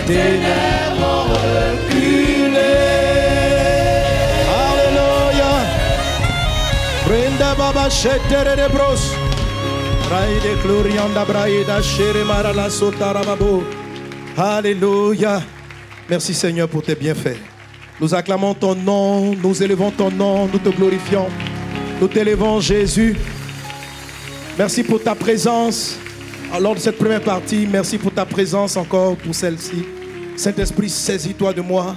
ténèbres ont reculé. Alléluia. Brenda baba shetere de bros. Braide glorianda braida shere marala sotara babo. Alléluia. Merci Seigneur pour tes bienfaits. Nous acclamons ton nom, nous élevons ton nom, nous te glorifions. Nous t'élevons Jésus. Merci pour ta présence. Lors de cette première partie, merci pour ta présence encore pour celle-ci. Saint-Esprit, saisis-toi de moi.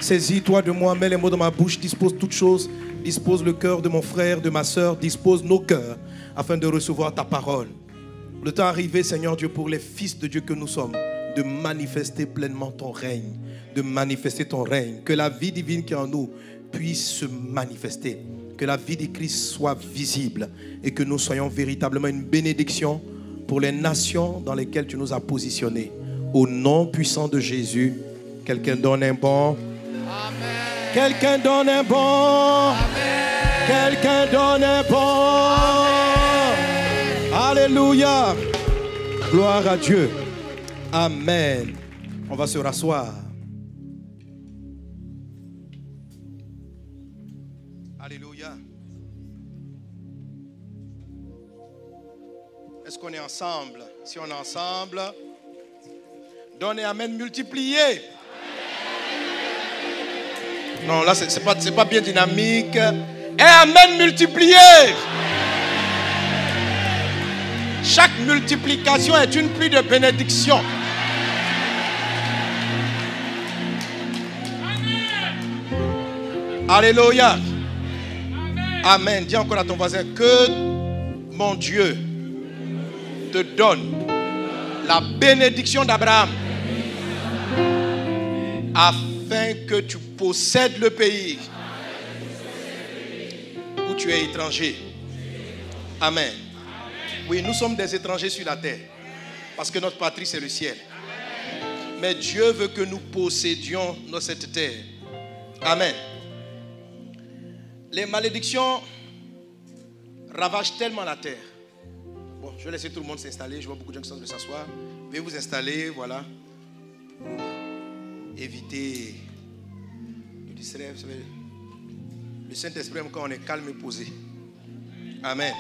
Saisis-toi de moi, mets les mots dans ma bouche, dispose toutes choses. Dispose le cœur de mon frère, de ma soeur, dispose nos cœurs afin de recevoir ta parole. Le temps est arrivé, Seigneur Dieu, pour les fils de Dieu que nous sommes, de manifester pleinement ton règne, de manifester ton règne. Que la vie divine qui est en nous puisse se manifester. Que la vie de Christ soit visible et que nous soyons véritablement une bénédiction pour les nations dans lesquelles tu nous as positionnés. Au nom puissant de Jésus, quelqu'un donne un bon. Amen. Quelqu'un donne un bon. Amen. Quelqu'un donne un bon. Amen. Alléluia. Gloire à Dieu. Amen. On va se rasseoir. Alléluia. Est-ce qu'on est ensemble? Si on est ensemble, donnez amen multiplié. Non, là, c'est pas bien dynamique. Et amen multiplié. Chaque multiplication est une pluie de bénédiction. Alléluia. Amen. Dis encore à ton voisin que mon Dieu te donne la bénédiction d'Abraham afin que tu possèdes le pays où tu es étranger. Amen. Oui, nous sommes des étrangers sur la terre parce que notre patrie c'est le ciel. Mais Dieu veut que nous possédions cette terre. Amen. Les malédictions ravagent tellement la terre. Bon, je vais laisser tout le monde s'installer. Je vois beaucoup de gens qui sont en train de s'asseoir. Veuillez vous installer, voilà. Pour éviter de distraire. Vous savez, le Saint-Esprit aime quand on est calme et posé. Amen.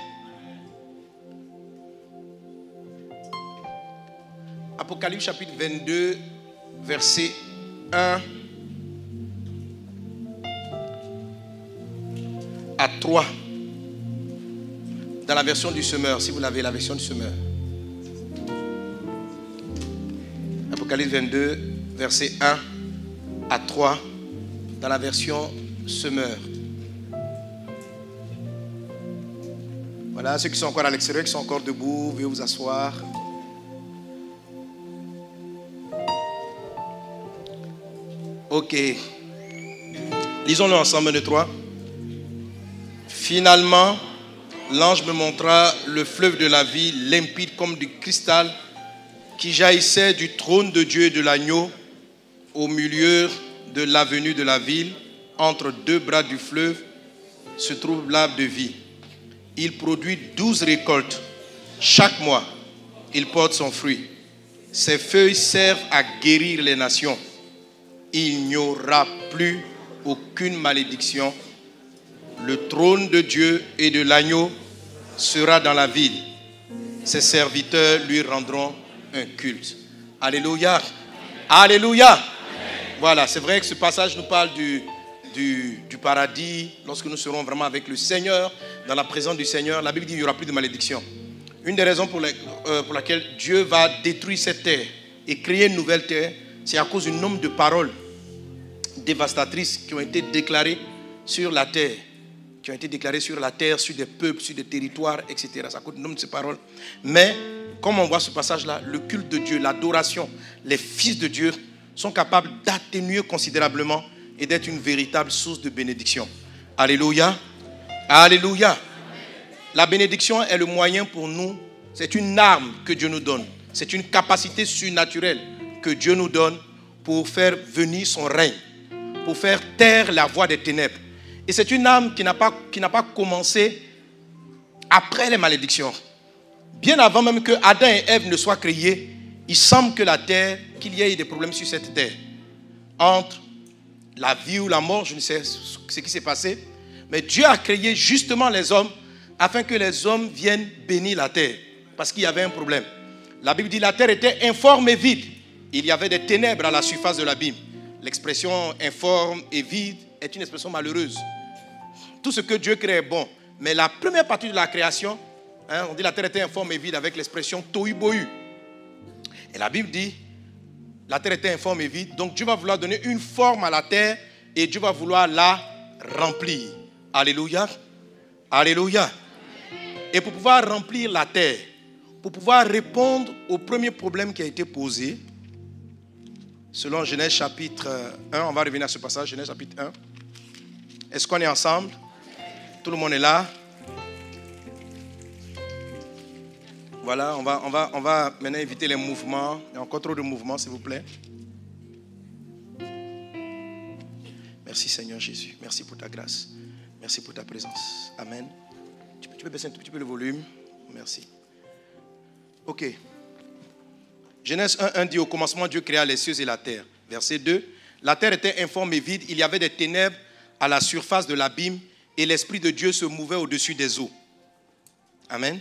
Apocalypse chapitre 22, verset 1 à 3. Dans la version du semeur, si vous l'avez, la version du semeur. Apocalypse 22, verset 1 à 3, dans la version semeur. Voilà, ceux qui sont encore à l'extérieur, qui sont encore debout, veuillez vous asseoir. Ok. Lisons-le ensemble, 1, 2, 3. Finalement, l'ange me montra le fleuve de la vie, limpide comme du cristal, qui jaillissait du trône de Dieu et de l'agneau, au milieu de l'avenue de la ville. Entre deux bras du fleuve se trouve l'arbre de vie. Il produit 12 récoltes. Chaque mois, il porte son fruit. Ses feuilles servent à guérir les nations. Il n'y aura plus aucune malédiction. Le trône de Dieu et de l'agneau sera dans la ville. Ses serviteurs lui rendront un culte. Alléluia. Alléluia. Voilà, c'est vrai que ce passage nous parle du paradis, lorsque nous serons vraiment avec le Seigneur, dans la présence du Seigneur. La Bible dit qu'il n'y aura plus de malédiction. Une des raisons pour laquelle Dieu va détruire cette terre et créer une nouvelle terre, c'est à cause du nombre de paroles dévastatrices qui ont été déclarées sur la terre. Qui ont été déclarées sur la terre, sur des peuples, sur des territoires, etc. C'est à cause du nombre de ces paroles. Mais, comme on voit ce passage-là, le culte de Dieu, l'adoration, les fils de Dieu sont capables d'atténuer considérablement et d'être une véritable source de bénédiction. Alléluia. Alléluia. La bénédiction est le moyen pour nous, c'est une arme que Dieu nous donne. C'est une capacité surnaturelle que Dieu nous donne pour faire venir son règne, pour faire taire la voix des ténèbres. Et c'est une arme qui n'a pas commencé après les malédictions. Bien avant même que Adam et Ève ne soient créés, il semble que la terre, qu'il y ait des problèmes sur cette terre. Entre la vie ou la mort, je ne sais ce qui s'est passé. Mais Dieu a créé justement les hommes afin que les hommes viennent bénir la terre. Parce qu'il y avait un problème. La Bible dit que la terre était informe et vide. Il y avait des ténèbres à la surface de l'abîme. L'expression informe et vide est une expression malheureuse. Tout ce que Dieu crée est bon. Mais la première partie de la création, on dit que la terre était informe et vide avec l'expression tohu bohu. Et la Bible dit, la terre était informe et vide. Donc Dieu va vouloir donner une forme à la terre et Dieu va vouloir la remplir. Alléluia. Alléluia. Et pour pouvoir remplir la terre, pour pouvoir répondre au premier problème qui a été posé, selon Genèse chapitre 1, on va revenir à ce passage, Genèse chapitre 1. Est-ce qu'on est ensemble? Tout le monde est là? Voilà, on va maintenant éviter les mouvements. Il y a encore trop de mouvements, s'il vous plaît. Merci Seigneur Jésus. Merci pour ta grâce. Merci pour ta présence. Amen. Tu peux baisser un tout petit peu le volume? Merci. Ok. Genèse 1 dit, au commencement, Dieu créa les cieux et la terre. Verset 2. La terre était informe et vide. Il y avait des ténèbres à la surface de l'abîme et l'Esprit de Dieu se mouvait au-dessus des eaux. Amen.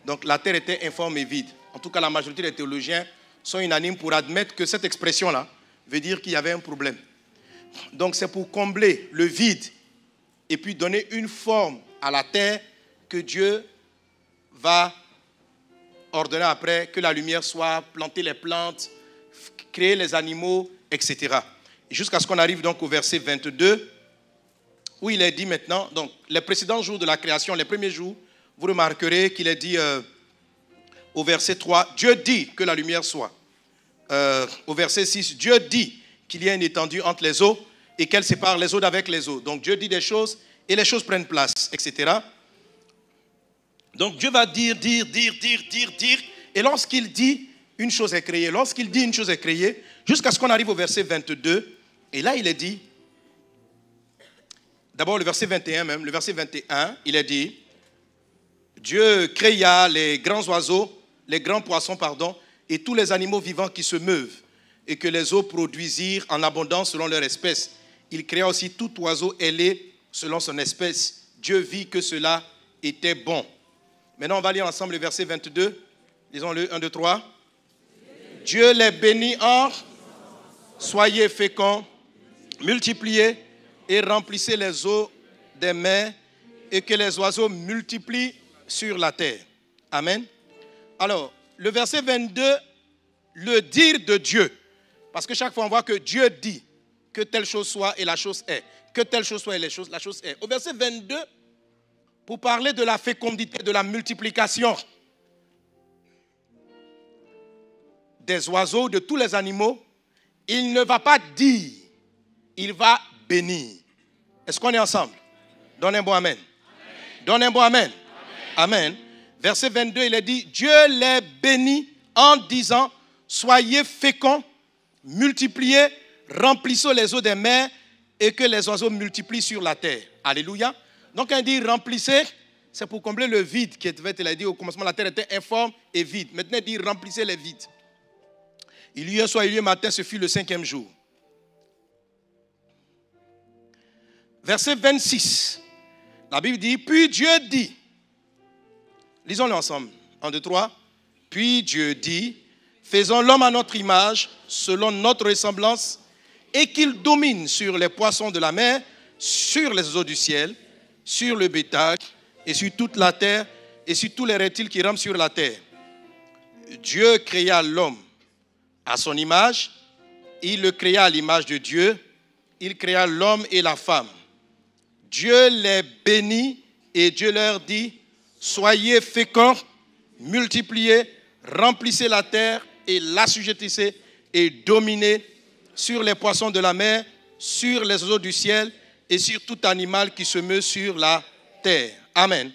Donc la terre était informe et vide. En tout cas, la majorité des théologiens sont unanimes pour admettre que cette expression-là veut dire qu'il y avait un problème. Donc c'est pour combler le vide et puis donner une forme à la terre que Dieu va ordonner après que la lumière soit, planter les plantes, créer les animaux, etc. Jusqu'à ce qu'on arrive donc au verset 22, où il est dit maintenant, donc les précédents jours de la création, les premiers jours, vous remarquerez qu'il est dit au verset 3, Dieu dit que la lumière soit. Au verset 6, Dieu dit qu'il y a une étendue entre les eaux et qu'elle sépare les eaux d'avec les eaux. Donc Dieu dit des choses et les choses prennent place, etc. Donc Dieu va dire. Et lorsqu'il dit, une chose est créée. Lorsqu'il dit une chose est créée, jusqu'à ce qu'on arrive au verset 22. Et là, il est dit, d'abord le verset 21 même, le verset 21, il est dit, Dieu créa les grands oiseaux, les grands poissons, et tous les animaux vivants qui se meuvent, et que les eaux produisirent en abondance selon leur espèce. Il créa aussi tout oiseau ailé selon son espèce. Dieu vit que cela était bon. Maintenant, on va lire ensemble le verset 22. Lisons-le, 1, 2, 3. Dieu les bénit en soyez féconds, multipliez et remplissez les eaux des mers et que les oiseaux multiplient sur la terre. Amen. Alors, le verset 22, le dire de Dieu. Parce que chaque fois, on voit que Dieu dit que telle chose soit et la chose est. Que telle chose soit et la chose est. Au verset 22, pour parler de la fécondité, de la multiplication des oiseaux, de tous les animaux, il ne va pas dire, il va bénir. Est-ce qu'on est ensemble? Donne un bon amen. Donne un bon amen. Amen. Verset 22, il est dit, Dieu les bénit en disant, soyez féconds, multipliez, remplissez les eaux des mers et que les oiseaux multiplient sur la terre. Alléluia. Donc quand il dit remplissez, c'est pour combler le vide qui était, il a dit au commencement, la terre était informe et vide. Maintenant il dit remplissez les vides. Il y a un soir, il y a un matin, ce fut le 5e jour. Verset 26. La Bible dit, puis Dieu dit, lisons-le ensemble, 1, 2, 3. Puis Dieu dit, faisons l'homme à notre image, selon notre ressemblance, et qu'il domine sur les poissons de la mer, sur les eaux du ciel, sur le bétail, et sur toute la terre, et sur tous les reptiles qui rampent sur la terre. Dieu créa l'homme à son image, il le créa à l'image de Dieu, il créa l'homme et la femme. Dieu les bénit et Dieu leur dit, soyez féconds, multipliez, remplissez la terre et l'assujettissez et dominez sur les poissons de la mer, sur les eaux du ciel et sur tout animal qui se meut sur la terre. Amen.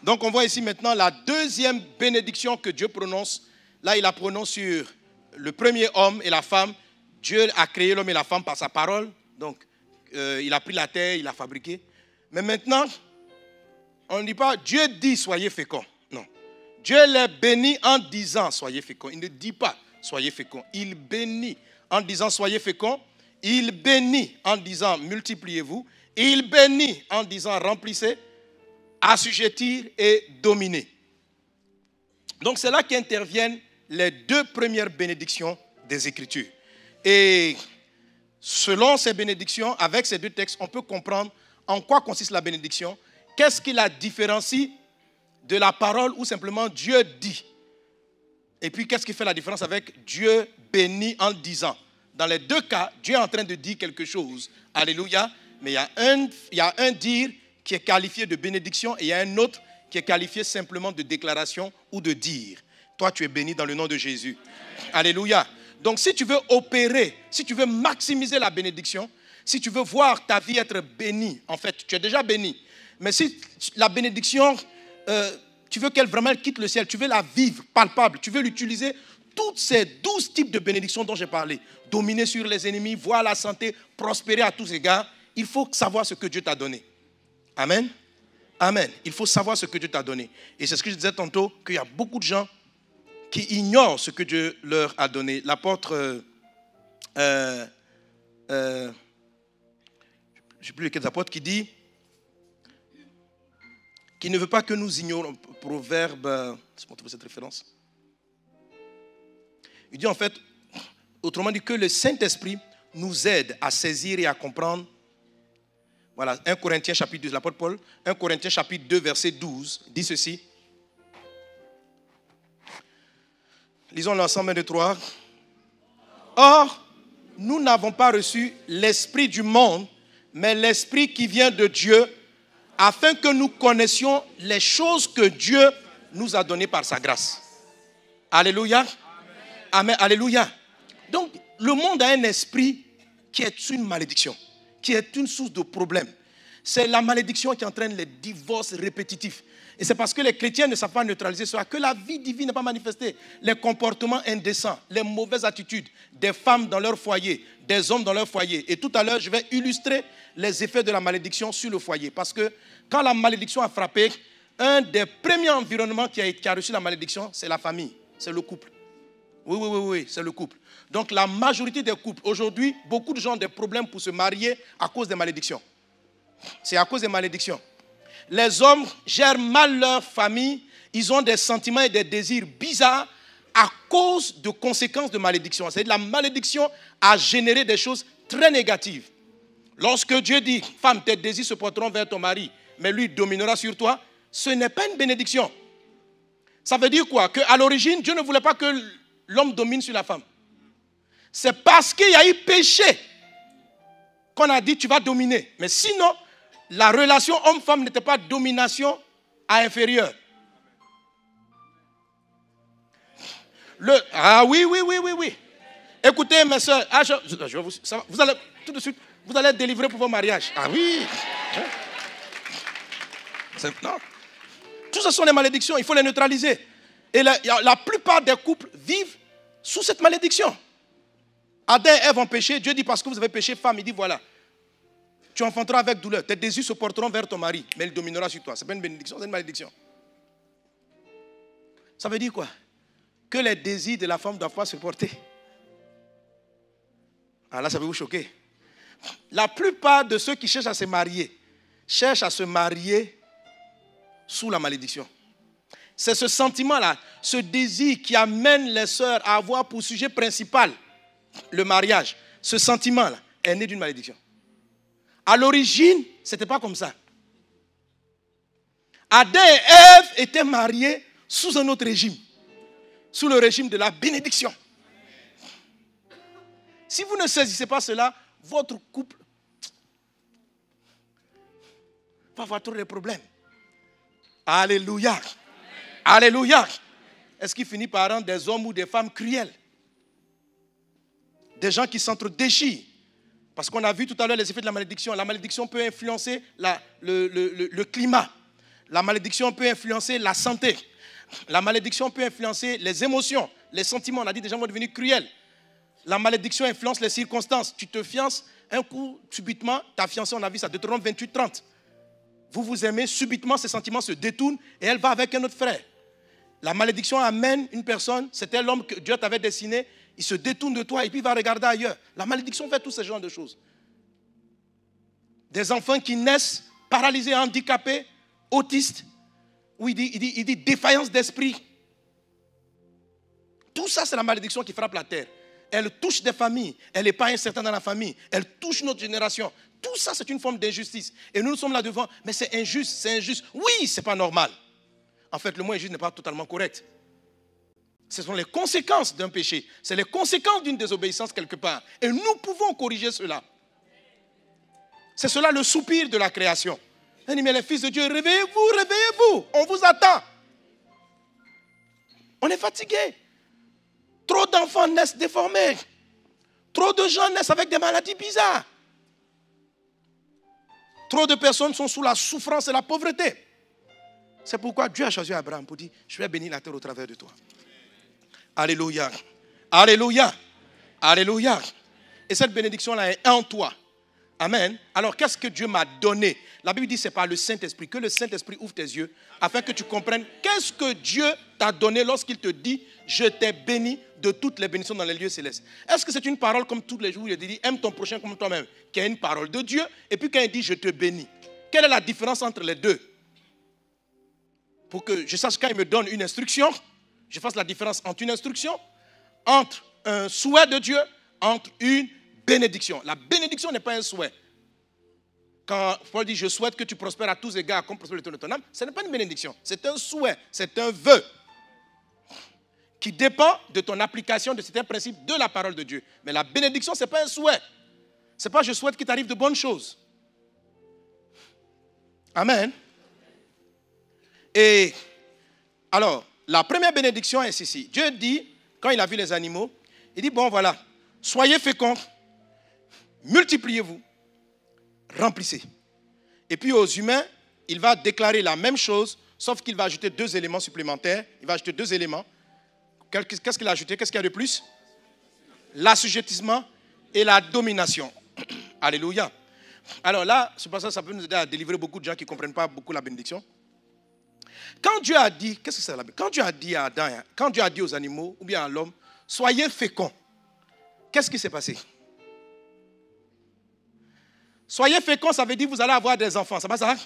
Donc on voit ici maintenant la deuxième bénédiction que Dieu prononce. Là, il la prononce sur le premier homme et la femme. Dieu a créé l'homme et la femme par sa parole. Donc, il a pris la terre, il l'a fabriquée. Mais maintenant, on ne dit pas « Dieu dit soyez féconds ». Non. Dieu les bénit en disant soyez féconds. Il ne dit pas soyez féconds. Il bénit en disant soyez féconds. Il bénit en disant multipliez-vous. Il bénit en disant remplissez, assujettir et dominer. Donc c'est là qu'interviennent les deux premières bénédictions des Écritures. Et selon ces bénédictions, avec ces deux textes, on peut comprendre en quoi consiste la bénédiction, qu'est-ce qui la différencie de la parole où simplement Dieu dit. Et puis qu'est-ce qui fait la différence avec Dieu bénit en disant. Dans les deux cas, Dieu est en train de dire quelque chose. Alléluia. Mais il y a un dire qui est qualifié de bénédiction et il y a un autre qui est qualifié simplement de déclaration ou de dire. Toi, tu es béni dans le nom de Jésus. Alléluia. Donc, si tu veux opérer, si tu veux maximiser la bénédiction, si tu veux voir ta vie être bénie, en fait, tu es déjà béni. Mais si la bénédiction, tu veux qu'elle vraiment quitte le ciel, tu veux la vivre palpable, tu veux l'utiliser, tous ces 12 types de bénédictions dont j'ai parlé, dominer sur les ennemis, voir la santé, prospérer à tous égards, il faut savoir ce que Dieu t'a donné. Amen. Amen. Il faut savoir ce que Dieu t'a donné. Et c'est ce que je disais tantôt, qu'il y a beaucoup de gens qui ignorent ce que Dieu leur a donné. L'apôtre, je ne sais plus lequel apôtres, qui dit qu'il ne veut pas que nous ignorions. Proverbe, c'est pour trouver cette référence. Il dit en fait, autrement dit, que le Saint-Esprit nous aide à saisir et à comprendre. Voilà, 1 Corinthiens chapitre 2, l'apôtre Paul, 1 Corinthiens chapitre 2, verset 12, dit ceci. Lisons l'ensemble 1, 2, 3. Or, nous n'avons pas reçu l'esprit du monde, mais l'esprit qui vient de Dieu, afin que nous connaissions les choses que Dieu nous a données par sa grâce. Alléluia. Amen. Amen. Alléluia. Donc, le monde a un esprit qui est une malédiction, qui est une source de problème. C'est la malédiction qui entraîne les divorces répétitifs. Et c'est parce que les chrétiens ne savent pas neutraliser cela que la vie divine n'est pas manifestée. Les comportements indécents, les mauvaises attitudes des femmes dans leur foyer, des hommes dans leur foyer. Et tout à l'heure, je vais illustrer les effets de la malédiction sur le foyer. Parce que quand la malédiction a frappé, un des premiers environnements qui a reçu la malédiction, c'est la famille, c'est le couple. Oui, c'est le couple. Donc la majorité des couples, aujourd'hui, beaucoup de gens ont des problèmes pour se marier à cause des malédictions. C'est à cause des malédictions. Les hommes gèrent mal leur famille, ils ont des sentiments et des désirs bizarres à cause de conséquences de malédiction. C'est-à-dire la malédiction a généré des choses très négatives. Lorsque Dieu dit, femme, tes désirs se porteront vers ton mari, mais lui dominera sur toi, ce n'est pas une bénédiction. Ça veut dire quoi? Qu'à l'origine, Dieu ne voulait pas que l'homme domine sur la femme. C'est parce qu'il y a eu péché qu'on a dit tu vas dominer. Mais sinon, la relation homme-femme n'était pas domination à inférieur. Oui. Écoutez, mes soeurs, vous allez tout de suite, vous allez être délivrés pour vos mariages. Ah oui. Non. Tout ça sont des malédictions, il faut les neutraliser. Et la plupart des couples vivent sous cette malédiction. Adam et Ève ont péché, Dieu dit parce que vous avez péché, femme, il dit voilà, tu enfanteras avec douleur, tes désirs se porteront vers ton mari, mais il dominera sur toi. Ce n'est pas une bénédiction, c'est une malédiction. Ça veut dire quoi? Que les désirs de la femme doivent pas se porter. Ah là, ça va vous choquer. La plupart de ceux qui cherchent à se marier sous la malédiction. C'est ce sentiment-là, ce désir qui amène les sœurs à avoir pour sujet principal le mariage. Ce sentiment-là est né d'une malédiction. À l'origine, ce n'était pas comme ça. Adam et Ève étaient mariés sous un autre régime. Sous le régime de la bénédiction. Si vous ne saisissez pas cela, votre couple va avoir trop de problèmes. Alléluia. Alléluia. Est-ce qu'il finit par rendre des hommes ou des femmes cruels? Des gens qui s'entre-déchirent. Parce qu'on a vu tout à l'heure les effets de la malédiction. La malédiction peut influencer le climat. La malédiction peut influencer la santé. La malédiction peut influencer les émotions, les sentiments. On a dit des gens vont devenir cruels. La malédiction influence les circonstances. Tu te fiances, un coup, subitement, ta fiancée, on a vu ça, Deutéronome 28, 30. Vous vous aimez, subitement, ses sentiments se détournent et elle va avec un autre frère. La malédiction amène une personne, c'était l'homme que Dieu t'avait dessiné, il se détourne de toi et puis il va regarder ailleurs. La malédiction fait tous ces genres de choses. Des enfants qui naissent paralysés, handicapés, autistes, où il dit défaillance d'esprit. Tout ça, c'est la malédiction qui frappe la terre. Elle touche des familles, elle n'est pas incertaine dans la famille, elle touche notre génération. Tout ça, c'est une forme d'injustice. Et nous sommes là devant, mais c'est injuste, c'est injuste. Oui, c'est pas normal. En fait, le mot injuste n'est pas totalement correct. Ce sont les conséquences d'un péché. C'est les conséquences d'une désobéissance quelque part. Et nous pouvons corriger cela. C'est cela le soupir de la création. Mais les fils de Dieu, réveillez-vous, réveillez-vous. On vous attend. On est fatigué. Trop d'enfants naissent déformés. Trop de gens naissent avec des maladies bizarres. Trop de personnes sont sous la souffrance et la pauvreté. C'est pourquoi Dieu a choisi Abraham pour dire, je vais bénir la terre au travers de toi. Alléluia. Alléluia. Alléluia. Et cette bénédiction-là est en toi. Amen. Alors, qu'est-ce que Dieu m'a donné? La Bible dit que c'est par le Saint-Esprit. Que le Saint-Esprit ouvre tes yeux afin que tu comprennes qu'est-ce que Dieu t'a donné lorsqu'il te dit « Je t'ai béni de toutes les bénédictions dans les lieux célestes ». Est-ce que c'est une parole comme tous les jours où il dit « Aime ton prochain comme toi-même » qui est une parole de Dieu et puis quand il dit « Je te bénis ». Quelle est la différence entre les deux? Pour que je sache quand il me donne une instruction, je fasse la différence entre une instruction, entre un souhait de Dieu, entre une bénédiction. La bénédiction n'est pas un souhait. Quand Paul dit « Je souhaite que tu prospères à tous égards comme prospère le de ton âme », ce n'est pas une bénédiction. C'est un souhait, c'est un vœu qui dépend de ton application de certains principes de la parole de Dieu. Mais la bénédiction, ce n'est pas un souhait. Ce n'est pas « Je souhaite qu'il t'arrive de bonnes choses ». Amen. Et alors, la première bénédiction est ceci. Dieu dit, quand il a vu les animaux, il dit, bon voilà, soyez féconds, multipliez-vous, remplissez. Et puis aux humains, il va déclarer la même chose, sauf qu'il va ajouter 2 éléments supplémentaires. Il va ajouter 2 éléments. Qu'est-ce qu'il a ajouté? Qu'est-ce qu'il y a de plus? L'assujettissement et la domination. Alléluia. Alors là, c'est pour ça que ça peut nous aider à délivrer beaucoup de gens qui ne comprennent pas beaucoup la bénédiction. Quand Dieu a dit, qu'est-ce que c'est la bénédiction? Quand Dieu a dit à Adam, quand Dieu a dit aux animaux ou bien à l'homme, soyez féconds, qu'est-ce qui s'est passé? Soyez féconds, ça veut dire que vous allez avoir des enfants, c'est pas ça?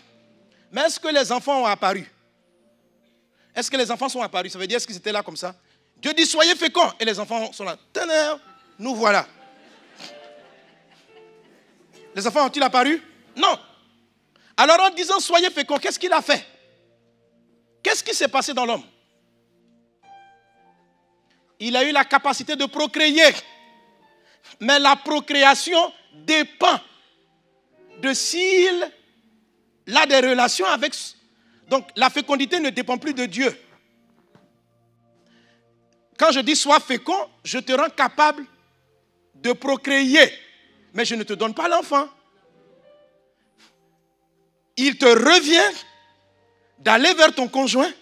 Mais est-ce que les enfants ont apparu? Est-ce que les enfants sont apparus? Ça veut dire, est-ce qu'ils étaient là comme ça? Dieu dit, soyez féconds, et les enfants sont là. Tonnerre, nous voilà. Les enfants ont-ils apparu? Non. Alors en disant, soyez féconds, qu'est-ce qu'il a fait? Qu'est-ce qui s'est passé dans l'homme? Il a eu la capacité de procréer. Mais la procréation dépend de s'il a des relations avec... Donc la fécondité ne dépend plus de Dieu. Quand je dis sois fécond, je te rends capable de procréer. Mais je ne te donne pas l'enfant. Il te revient d'aller vers ton conjoint,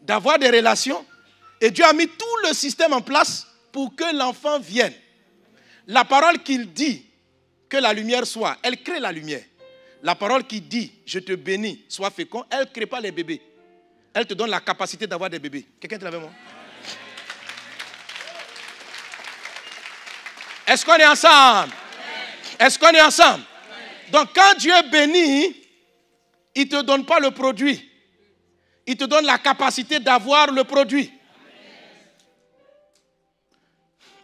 d'avoir des relations. Et Dieu a mis tout le système en place pour que l'enfant vienne. La parole qu'il dit, que la lumière soit, elle crée la lumière. La parole qui dit, je te bénis, sois fécond, elle ne crée pas les bébés. Elle te donne la capacité d'avoir des bébés. Quelqu'un est avec moi? Est-ce qu'on est ensemble? Est-ce qu'on est ensemble? Donc quand Dieu bénit, il ne te donne pas le produit. Il te donne la capacité d'avoir le produit.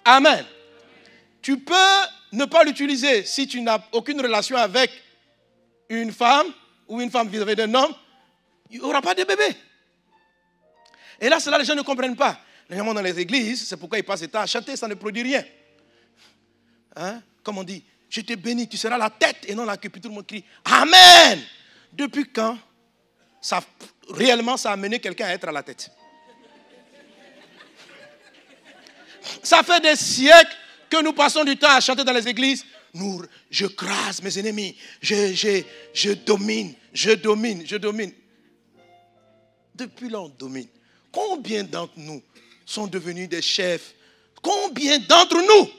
Amen. Tu peux ne pas l'utiliser si tu n'as aucune relation avec une femme ou une femme vis-à-vis d'un homme. Il n'y aura pas de bébé. Et là, c'est là que les gens ne comprennent pas. Les gens dans les églises, c'est pourquoi ils passent le temps à chanter, ça ne produit rien. Hein? Comme on dit, je te bénis, tu seras la tête et non la queue. Puis tout le monde crie, Amen. Depuis quand réellement ça a amené quelqu'un à être à la tête? Ça fait des siècles que nous passons du temps à chanter dans les églises. Je crase mes ennemis, je domine, je domine, je domine. Depuis là, on domine. Combien d'entre nous sont devenus des chefs? Combien d'entre nous?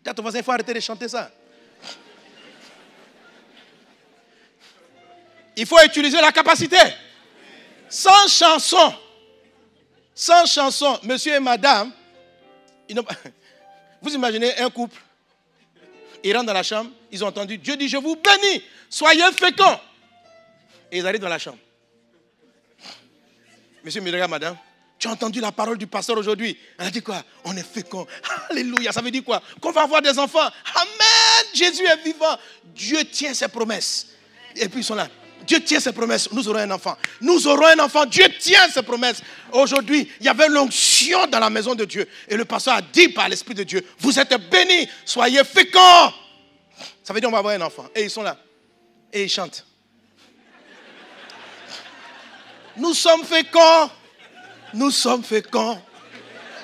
Dis à ton voisin, il faut arrêter de chanter ça. Il faut utiliser la capacité. Sans chanson. Sans chanson. Monsieur et madame, vous imaginez un couple, ils rentrent dans la chambre, ils ont entendu, Dieu dit, je vous bénis, soyez féconds. Et ils arrivent dans la chambre. Monsieur me regarde, madame, tu as entendu la parole du pasteur aujourd'hui? Elle a dit quoi? On est féconds. Alléluia, ça veut dire quoi? Qu'on va avoir des enfants. Amen, Jésus est vivant. Dieu tient ses promesses. Et puis ils sont là. Dieu tient ses promesses, nous aurons un enfant. Nous aurons un enfant, Dieu tient ses promesses. Aujourd'hui, il y avait l'onction dans la maison de Dieu. Et le pasteur a dit par l'Esprit de Dieu, vous êtes bénis, soyez féconds. Ça veut dire qu'on va avoir un enfant. Et ils sont là. Et ils chantent. Nous sommes féconds. Nous sommes féconds.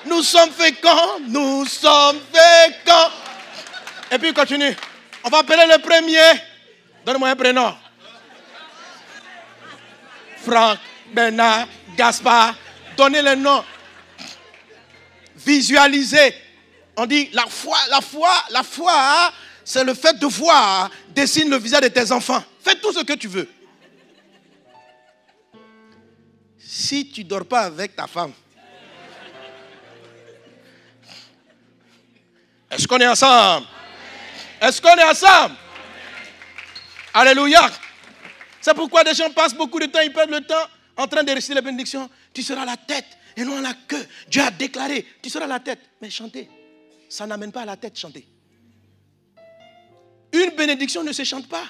Nous sommes féconds. Nous sommes féconds. Et puis il continue. On va appeler le premier. Donne-moi un prénom. Franck, Bernard, Gaspard. Donnez les noms. Visualisez. On dit la foi, c'est le fait de voir. Dessine le visage de tes enfants. Fais tout ce que tu veux. Si tu ne dors pas avec ta femme, est-ce qu'on est ensemble? Est-ce qu'on est ensemble? Alléluia. C'est pourquoi des gens passent beaucoup de temps, ils perdent le temps en train de réciter les bénédictions. Tu seras la tête et non la queue. Dieu a déclaré, tu seras la tête. Mais chanter, ça n'amène pas à la tête, chanter. Une bénédiction ne se chante pas.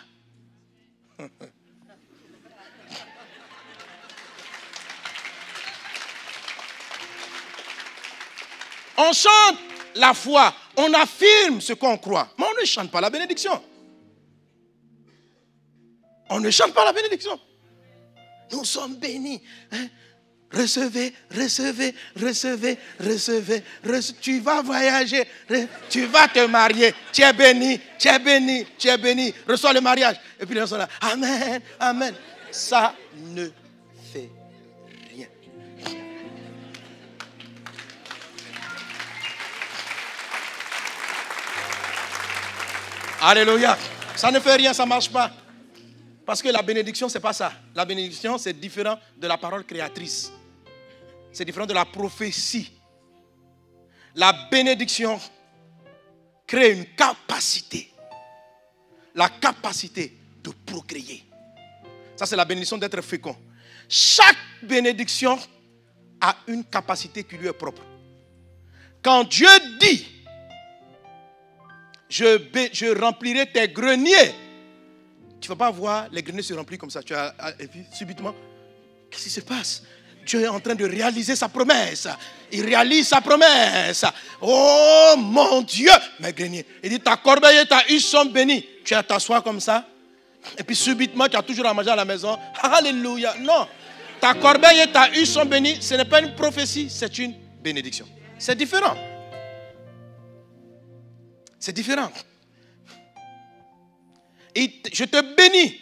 On chante la foi, on affirme ce qu'on croit, mais on ne chante pas la bénédiction. On ne chante pas la bénédiction. Nous sommes bénis. Hein? Recevez, recevez, recevez, recevez, recevez. Tu vas voyager, tu vas te marier. Tu es béni, tu es béni, tu es béni. Reçois le mariage. Et puis les gens sont là. Amen, amen. Ça ne fait rien. Alléluia. Ça ne fait rien, ça ne marche pas. Parce que la bénédiction, ce n'est pas ça. La bénédiction, c'est différent de la parole créatrice. C'est différent de la prophétie. La bénédiction crée une capacité. La capacité de procréer. Ça, c'est la bénédiction d'être fécond. Chaque bénédiction a une capacité qui lui est propre. Quand Dieu dit, je remplirai tes greniers, tu ne vas pas voir les greniers se remplir comme ça. Et puis, subitement, qu'est-ce qui se passe? Dieu est en train de réaliser sa promesse. Il réalise sa promesse. Oh mon Dieu, mes greniers. Il dit, ta corbeille et ta huche sont bénies. Tu vas t'asseoir comme ça. Et puis, subitement, tu as toujours à manger à la maison. Alléluia. Non. Ta corbeille et ta huche sont bénies. Ce n'est pas une prophétie, c'est une bénédiction. C'est différent. C'est différent. Et je te bénis.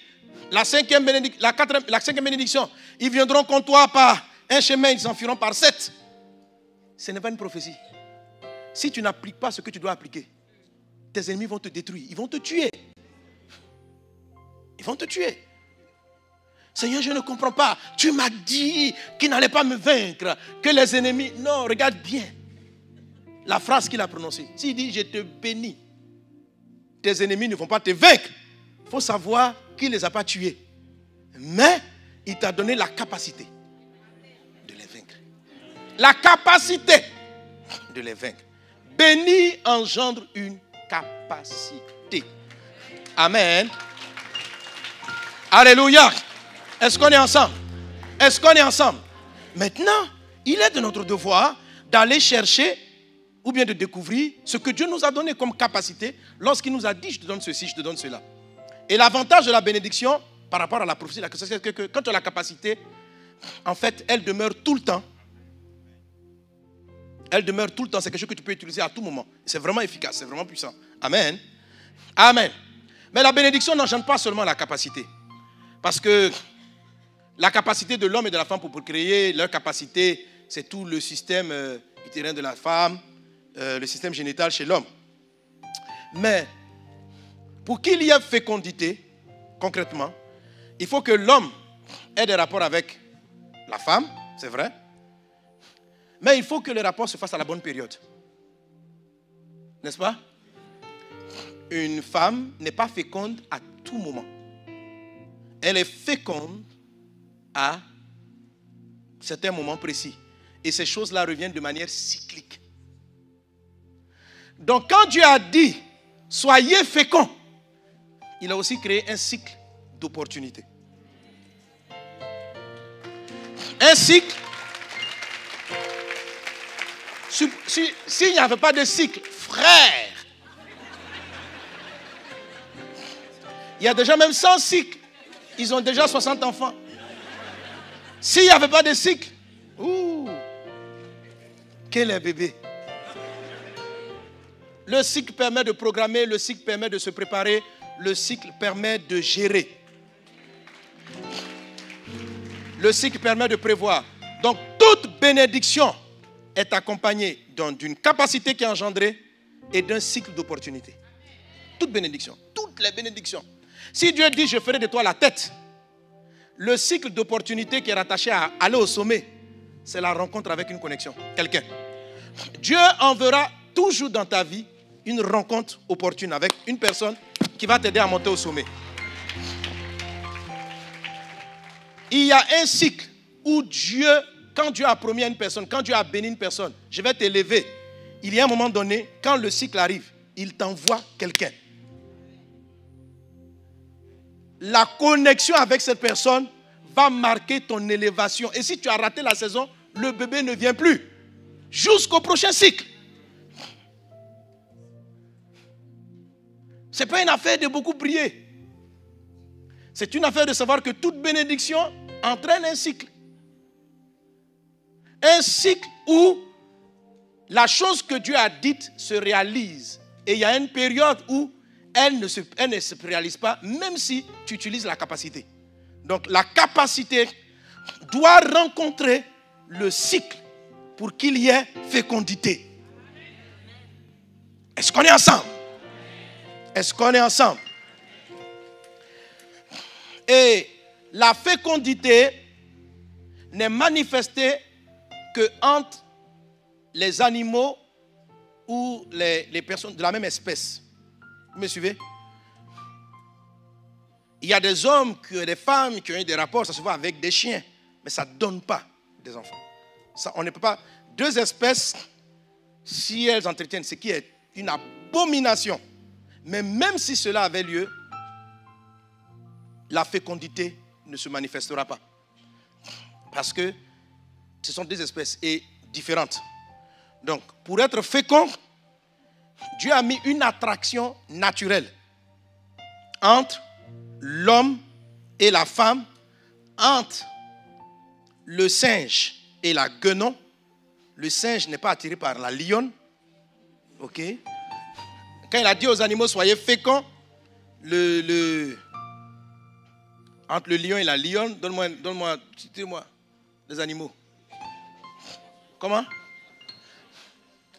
La cinquième bénédiction. Ils viendront contre toi par un chemin, ils s'enfuiront par 7. Ce n'est pas une prophétie. Si tu n'appliques pas ce que tu dois appliquer, tes ennemis vont te détruire. Ils vont te tuer. Ils vont te tuer. Seigneur, je ne comprends pas. Tu m'as dit qu'il n'allait pas me vaincre. Que les ennemis... Non, regarde bien la phrase qu'il a prononcée. S'il dit, je te bénis, tes ennemis ne vont pas te vaincre. Il faut savoir qu'il ne les a pas tués. Mais il t'a donné la capacité de les vaincre. La capacité de les vaincre. Béni engendre une capacité. Amen. Alléluia. Est-ce qu'on est ensemble? Est-ce qu'on est ensemble? Maintenant, il est de notre devoir d'aller chercher ou bien de découvrir ce que Dieu nous a donné comme capacité lorsqu'il nous a dit, je te donne ceci, je te donne cela. Et l'avantage de la bénédiction par rapport à la prophétie, c'est que quand tu as la capacité, en fait, elle demeure tout le temps. Elle demeure tout le temps. C'est quelque chose que tu peux utiliser à tout moment. C'est vraiment efficace, c'est vraiment puissant. Amen. Amen. Mais la bénédiction n'engendre pas seulement la capacité. Parce que la capacité de l'homme et de la femme pour procréer, leur capacité, c'est tout le système utérin de la femme, le système génital chez l'homme. Mais pour qu'il y ait fécondité, concrètement, Il faut que l'homme ait des rapports avec la femme, c'est vrai. Mais il faut que les rapports se fassent à la bonne période. N'est-ce pas? Une femme n'est pas féconde à tout moment. Elle est féconde à certains moments précis. Et ces choses-là reviennent de manière cyclique. Donc quand Dieu a dit, soyez féconds, il a aussi créé un cycle d'opportunités. Un cycle. S'il n'y avait pas de cycle, frère, il y a déjà même 100 cycles. Ils ont déjà 60 enfants. S'il n'y avait pas de cycle, quel est bébé? Le cycle permet de programmer, le cycle permet de se préparer, le cycle permet de gérer. Le cycle permet de prévoir. Donc, toute bénédiction est accompagnée d'une capacité qui est engendrée et d'un cycle d'opportunité. Toute bénédiction, toutes les bénédictions. Si Dieu dit, je ferai de toi la tête, le cycle d'opportunité qui est rattaché à aller au sommet, c'est la rencontre avec une connexion, quelqu'un. Dieu enverra toujours dans ta vie une rencontre opportune avec une personne qui va t'aider à monter au sommet. Il y a un cycle où Dieu, quand Dieu a promis à une personne, quand Dieu a béni une personne, je vais t'élever. Il y a un moment donné, quand le cycle arrive, il t'envoie quelqu'un. La connexion avec cette personne va marquer ton élévation. Et si tu as raté la saison, le bébé ne vient plus. Jusqu'au prochain cycle. Ce n'est pas une affaire de beaucoup prier. C'est une affaire de savoir que toute bénédiction entraîne un cycle. Un cycle où la chose que Dieu a dite se réalise. Et il y a une période où elle ne se réalise pas, même si tu utilises la capacité. Donc la capacité doit rencontrer le cycle pour qu'il y ait fécondité. Est-ce qu'on est ensemble? Est-ce qu'on est ensemble? Et la fécondité n'est manifestée que entre les animaux ou les personnes de la même espèce. Vous me suivez? Il y a des hommes, des femmes qui ont eu des rapports, ça se voit avec des chiens, mais ça ne donne pas des enfants. Ça, on ne peut pas. Deux espèces, si elles entretiennent, ce qui est une abomination. Mais même si cela avait lieu, la fécondité ne se manifestera pas. Parce que ce sont deux espèces et différentes. Donc, pour être fécond, Dieu a mis une attraction naturelle entre l'homme et la femme, entre le singe et la guenon. Le singe n'est pas attiré par la lionne. Ok? Quand il a dit aux animaux, soyez féconds, entre le lion et la lionne, donne-moi, citez-moi les animaux. Comment?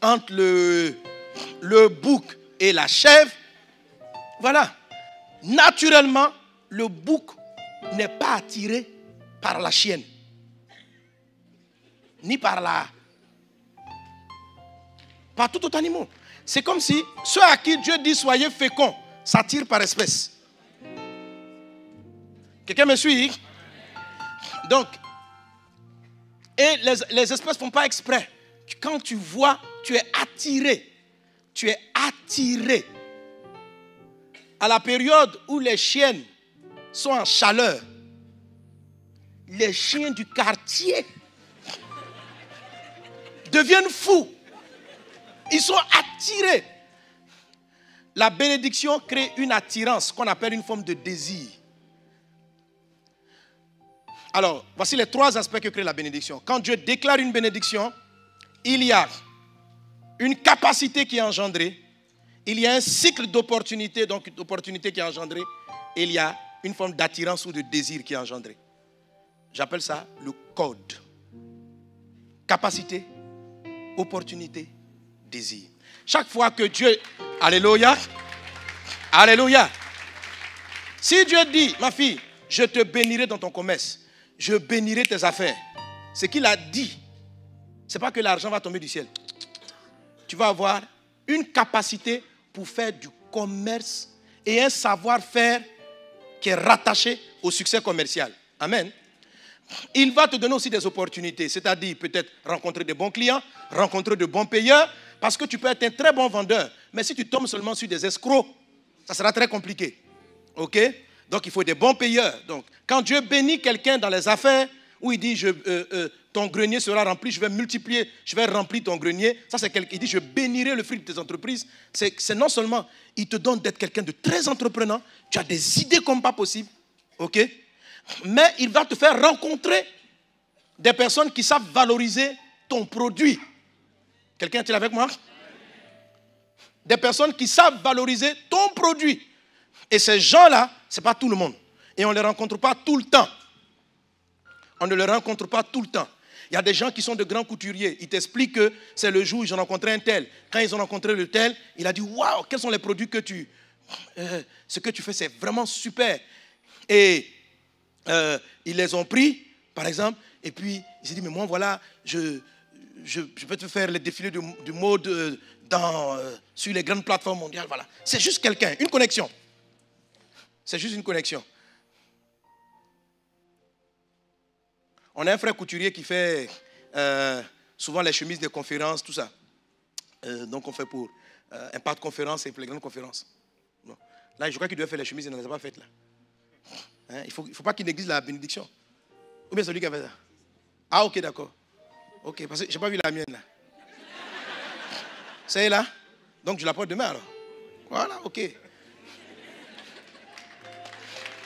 Entre le bouc et la chèvre, voilà. Naturellement, le bouc n'est pas attiré par la chienne, ni par tout autre animal. C'est comme si ceux à qui Dieu dit soyez féconds s'attirent par espèce. Quelqu'un me suit? Donc, et les espèces ne font pas exprès. Quand tu vois, tu es attiré. Tu es attiré. À la période où les chiennes sont en chaleur, les chiens du quartier deviennent fous. Ils sont attirés. La bénédiction crée une attirance qu'on appelle une forme de désir. Alors, voici les trois aspects que crée la bénédiction. Quand Dieu déclare une bénédiction, il y a une capacité qui est engendrée, il y a un cycle d'opportunité, donc une opportunité qui est engendrée, et il y a une forme d'attirance ou de désir qui est engendrée. J'appelle ça le code. Capacité, opportunité, désir. Chaque fois que Dieu... Alléluia. Alléluia. Si Dieu dit, ma fille, je te bénirai dans ton commerce. Je bénirai tes affaires. Ce qu'il a dit, ce n'est pas que l'argent va tomber du ciel. Tu vas avoir une capacité pour faire du commerce et un savoir-faire qui est rattaché au succès commercial. Amen. Il va te donner aussi des opportunités, c'est-à-dire peut-être rencontrer de bons clients, rencontrer de bons payeurs, parce que tu peux être un très bon vendeur, mais si tu tombes seulement sur des escrocs, ça sera très compliqué. Ok? Donc il faut des bons payeurs. Donc quand Dieu bénit quelqu'un dans les affaires, où il dit ton grenier sera rempli, je vais multiplier, je vais remplir ton grenier. Ça c'est il dit je bénirai le fruit de tes entreprises. C'est non seulement il te donne d'être quelqu'un de très entreprenant, tu as des idées comme pas possible, ok? Mais il va te faire rencontrer des personnes qui savent valoriser ton produit. Quelqu'un est-il avec moi? Des personnes qui savent valoriser ton produit. Et ces gens-là, ce n'est pas tout le monde. Et on ne les rencontre pas tout le temps. On ne les rencontre pas tout le temps. Il y a des gens qui sont de grands couturiers. Ils t'expliquent que c'est le jour où ils ont rencontré un tel. Quand ils ont rencontré le tel, il a dit « Waouh, quels sont les produits que tu... ce que tu fais, c'est vraiment super. » Et ils les ont pris, par exemple, et puis il s'est dit « Mais moi, voilà, je peux te faire les défilés de mode sur les grandes plateformes mondiales. » Voilà. C'est juste quelqu'un, une connexion. C'est juste une connexion. On a un frère couturier qui fait souvent les chemises des conférences, tout ça. Donc on fait pour Impact Conférence et pour les grandes conférences. Bon. Là, je crois qu'il doit faire les chemises, il ne les a pas faites là. Hein? Il ne faut pas qu'il néglige la bénédiction. Ou bien celui qui a fait ça. Ah ok, d'accord. Ok, parce que je n'ai pas vu la mienne là. C'est là. Donc je la porte demain alors. Voilà, ok.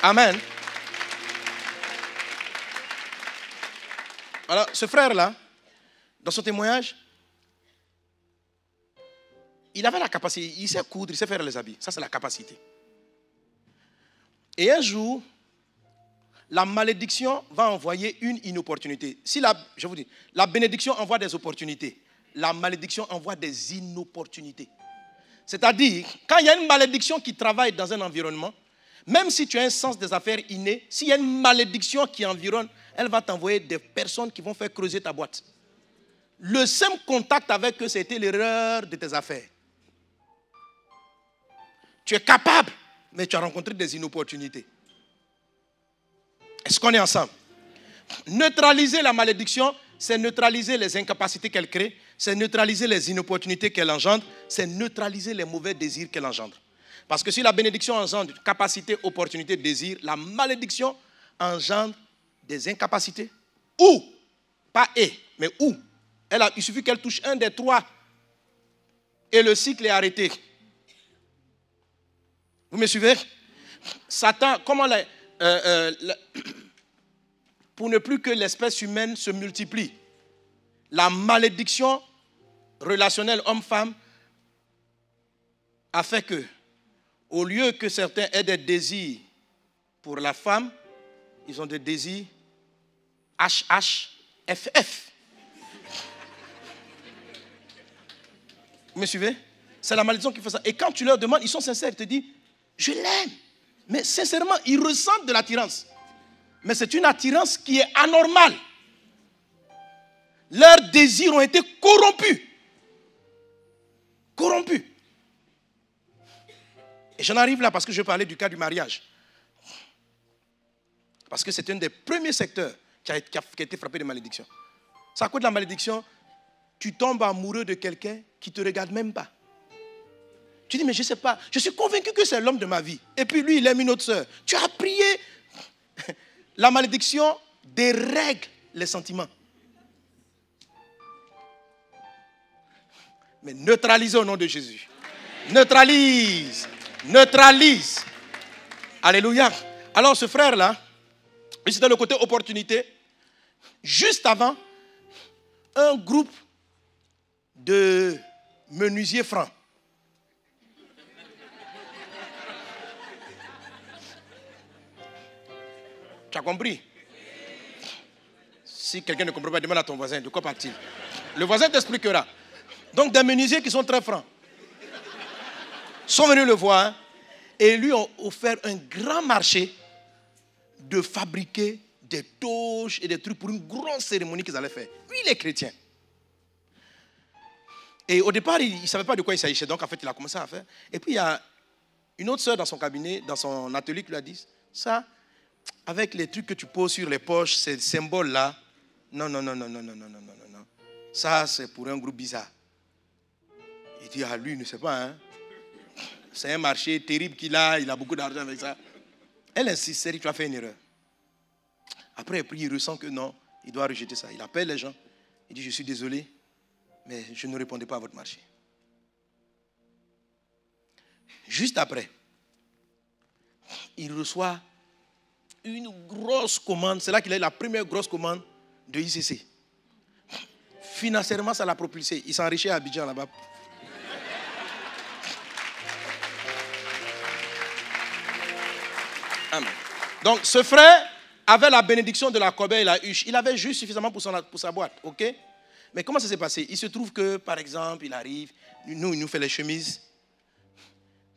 Amen. Alors, ce frère-là, dans son témoignage, il avait la capacité, il sait coudre, il sait faire les habits. Ça, c'est la capacité. Et un jour, la malédiction va envoyer une inopportunité. Je vous dis, la bénédiction envoie des opportunités. La malédiction envoie des inopportunités. C'est-à-dire, quand il y a une malédiction qui travaille dans un environnement, même si tu as un sens des affaires inné, s'il y a une malédiction qui environne, elle va t'envoyer des personnes qui vont faire creuser ta boîte. Le simple contact avec eux, c'était l'erreur de tes affaires. Tu es capable, mais tu as rencontré des inopportunités. Est-ce qu'on est ensemble? Neutraliser la malédiction, c'est neutraliser les incapacités qu'elle crée, c'est neutraliser les inopportunités qu'elle engendre, c'est neutraliser les mauvais désirs qu'elle engendre. Parce que si la bénédiction engendre capacité, opportunité, désir, la malédiction engendre des incapacités. Ou, pas et, mais ou. Il suffit qu'elle touche un des trois et le cycle est arrêté. Vous me suivez? Satan, comment pour ne plus que l'espèce humaine se multiplie, la malédiction relationnelle homme-femme a fait que, au lieu que certains aient des désirs pour la femme, ils ont des désirs HHFF. Vous me suivez? C'est la malédiction qui fait ça. Et quand tu leur demandes, ils sont sincères, ils te disent, je l'aime. Mais sincèrement, ils ressentent de l'attirance. Mais c'est une attirance qui est anormale. Leurs désirs ont été corrompus. Corrompus. Et j'en arrive là parce que je parlais du cas du mariage. Parce que c'est un des premiers secteurs qui a été frappé de malédiction. C'est à cause de la malédiction, tu tombes amoureux de quelqu'un qui ne te regarde même pas. Tu dis, mais je ne sais pas, je suis convaincu que c'est l'homme de ma vie. Et puis lui, il aime une autre sœur. Tu as prié. La malédiction dérègle les sentiments. Mais neutralise au nom de Jésus. Neutralise. Neutralise. Alléluia. Alors ce frère-là, c'était le côté opportunité. Juste avant, un groupe de menuisiers francs. Tu as compris? Si quelqu'un ne comprend pas, demande à ton voisin, de quoi parle-t-il? Le voisin t'expliquera. Donc des menuisiers qui sont très francs sont venus le voir et lui ont offert un grand marché de fabriquer des toges et des trucs pour une grande cérémonie qu'ils allaient faire. Lui, il est chrétien. Et au départ, il ne savait pas de quoi il s'agissait. Donc, en fait, il a commencé à faire. Et puis, il y a une autre sœur dans son cabinet, dans son atelier, qui lui a dit, ça, avec les trucs que tu poses sur les poches, ces symboles-là, non. Ça, c'est pour un groupe bizarre. Il dit, lui, il ne sait pas, hein. C'est un marché terrible qu'il a, il a beaucoup d'argent avec ça. Elle insiste, elle dit, tu as fait une erreur. Après, il ressent que non, il doit rejeter ça. Il appelle les gens, il dit, je suis désolé, mais je ne répondais pas à votre marché. Juste après, il reçoit une grosse commande. C'est là qu'il a eu la première grosse commande de ICC. Financièrement, ça l'a propulsé. Il s'enrichit à Abidjan là-bas. Amen. Donc, ce frère avait la bénédiction de la corbeille et la huche. Il avait juste suffisamment pour sa boîte. Ok? Mais comment ça s'est passé? Il se trouve que, par exemple, il arrive, il nous fait les chemises.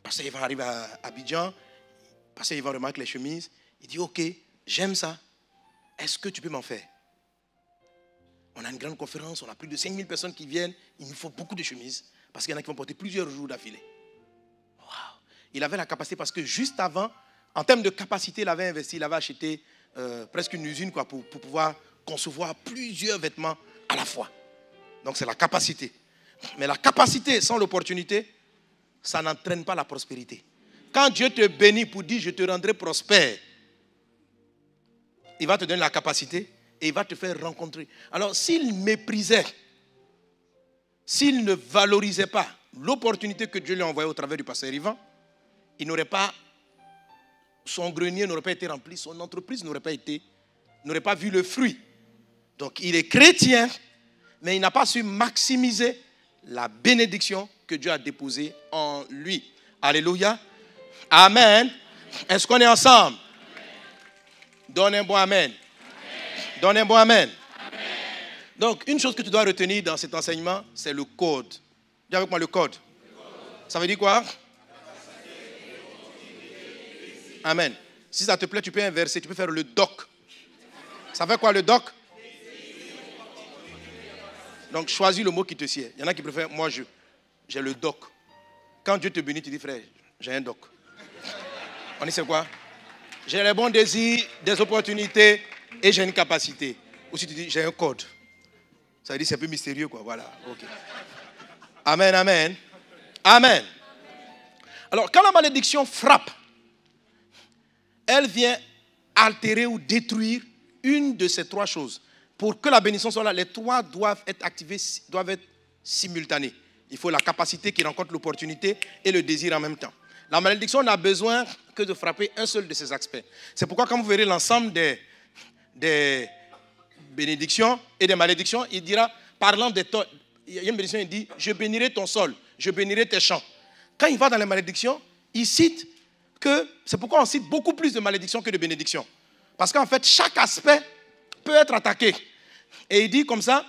Parce qu'il va arriver à Abidjan. Parce qu'il va remarquer les chemises. Il dit, ok, j'aime ça. Est-ce que tu peux m'en faire? On a une grande conférence, on a plus de 5000 personnes qui viennent. Il nous faut beaucoup de chemises. Parce qu'il y en a qui vont porter plusieurs jours d'affilée. Wow. Il avait la capacité parce que juste avant, en termes de capacité, il avait investi, il avait acheté presque une usine pour pouvoir concevoir plusieurs vêtements à la fois. Donc c'est la capacité. Mais la capacité sans l'opportunité, ça n'entraîne pas la prospérité. Quand Dieu te bénit pour dire je te rendrai prospère, il va te donner la capacité et il va te faire rencontrer. Alors s'il méprisait, s'il ne valorisait pas l'opportunité que Dieu lui a envoyée au travers du pasteur Yvan, il n'aurait pas, son grenier n'aurait pas été rempli, son entreprise n'aurait pas vu le fruit. Donc il est chrétien, mais il n'a pas su maximiser la bénédiction que Dieu a déposée en lui. Alléluia. Amen. Est-ce qu'on est ensemble? Donne un bon amen. Donne un bon amen. Donc, une chose que tu dois retenir dans cet enseignement, c'est le code. Dis avec moi le code. Ça veut dire quoi? Amen. Si ça te plaît, tu peux inverser, tu peux faire le doc. Ça fait quoi le doc? Donc, choisis le mot qui te sied. Il y en a qui préfèrent, moi, j'ai le doc. Quand Dieu te bénit, tu dis, frère, j'ai un doc. On dit, c'est quoi? J'ai les bons désirs, des opportunités et j'ai une capacité. Ou si tu dis, j'ai un code. Ça veut dire, c'est un peu mystérieux, quoi. Voilà, ok. Amen, amen. Amen. Alors, quand la malédiction frappe, elle vient altérer ou détruire une de ces trois choses. Pour que la bénédiction soit là, les trois doivent être activés, doivent être simultanés. Il faut la capacité qui rencontre l'opportunité et le désir en même temps. La malédiction n'a besoin que de frapper un seul de ces aspects. C'est pourquoi quand vous verrez l'ensemble des bénédictions et des malédictions, il dira, parlant des toits, il y a une bénédiction, il dit, je bénirai ton sol, je bénirai tes champs. Quand il va dans les malédictions, il cite que, c'est pourquoi on cite beaucoup plus de malédictions que de bénédictions. Parce qu'en fait, chaque aspect peut être attaqué. Et il dit comme ça,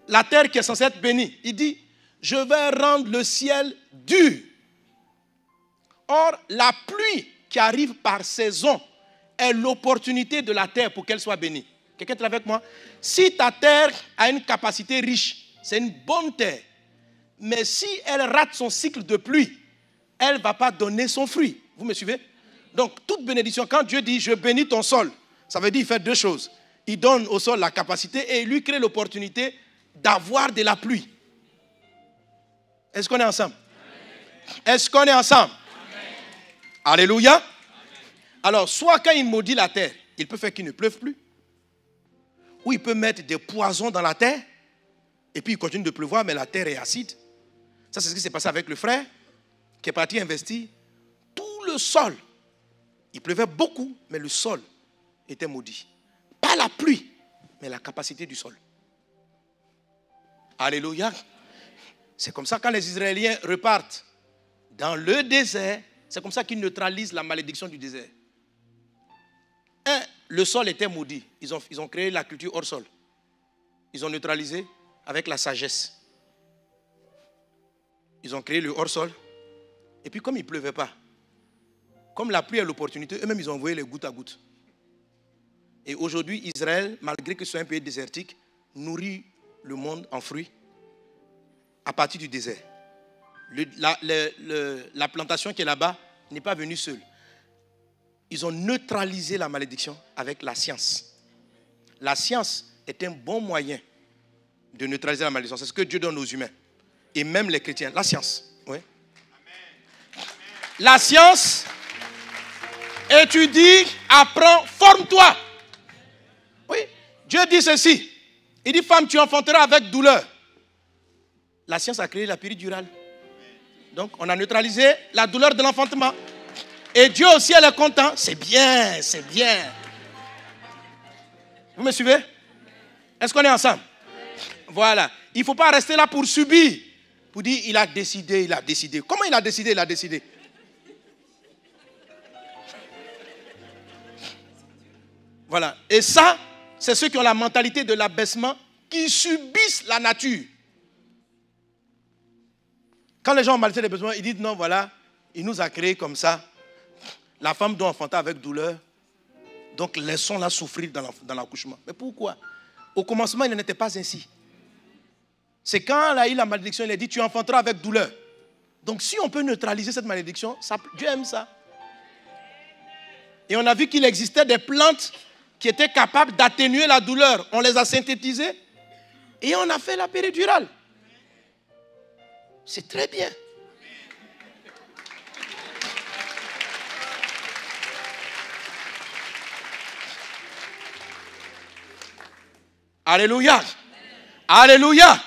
la terre qui est censée être bénie, il dit, je vais rendre le ciel dur. Or, la pluie qui arrive par saison est l'opportunité de la terre pour qu'elle soit bénie. Quelqu'un est avec moi? Si ta terre a une capacité riche, c'est une bonne terre. Mais si elle rate son cycle de pluie, elle ne va pas donner son fruit. Vous me suivez? Donc, toute bénédiction, quand Dieu dit « je bénis ton sol », ça veut dire qu'il fait deux choses. Il donne au sol la capacité et il lui crée l'opportunité d'avoir de la pluie. Est-ce qu'on est ensemble? Est-ce qu'on est ensemble? Alléluia. Alors, soit quand il maudit la terre, il peut faire qu'il ne pleuve plus. Ou il peut mettre des poisons dans la terre. Et puis il continue de pleuvoir, mais la terre est acide. Ça, c'est ce qui s'est passé avec le frère qui est parti investir. Tout le sol, il pleuvait beaucoup, mais le sol était maudit. Pas la pluie, mais la capacité du sol. Alléluia. C'est comme ça quand les Israéliens repartent dans le désert, c'est comme ça qu'ils neutralisent la malédiction du désert. Le sol était maudit. Ils ont créé la culture hors sol. Ils ont neutralisé avec la sagesse. Ils ont créé le hors sol. Et puis comme il ne pleuvait pas, comme la pluie est l'opportunité, eux-mêmes ils ont envoyé les gouttes à gouttes. Et aujourd'hui, Israël, malgré que ce soit un pays désertique, nourrit le monde en fruits à partir du désert. La plantation qui est là-bas n'est pas venue seule. Ils ont neutralisé la malédiction avec la science. La science est un bon moyen de neutraliser la malédiction. C'est ce que Dieu donne aux humains. Et même les chrétiens. La science. Oui. La science étudie, apprend, forme-toi. Oui. Dieu dit ceci. Il dit, femme, tu enfanteras avec douleur. La science a créé la péridurale. Donc, on a neutralisé la douleur de l'enfantement. Et Dieu aussi, elle est content. C'est bien, c'est bien. Vous me suivez? Est-ce qu'on est ensemble? Voilà. Il ne faut pas rester là pour subir. Pour dire, il a décidé, il a décidé. Comment il a décidé? Il a décidé. Voilà. Et ça, c'est ceux qui ont la mentalité de l'abaissement, qui subissent la nature. Quand les gens ont mentalité de l'abaissement, ils disent, non, voilà, il nous a créés comme ça. La femme doit enfanter avec douleur. Donc, laissons-la souffrir dans l'accouchement. Mais pourquoi? Au commencement, il n'était pas ainsi. C'est quand elle a eu la malédiction, il a dit, tu enfanteras avec douleur. Donc, si on peut neutraliser cette malédiction, Dieu aime ça. Et on a vu qu'il existait des plantes qui étaient capables d'atténuer la douleur. On les a synthétisées et on a fait la péridurale. C'est très bien. Alléluia. Alléluia.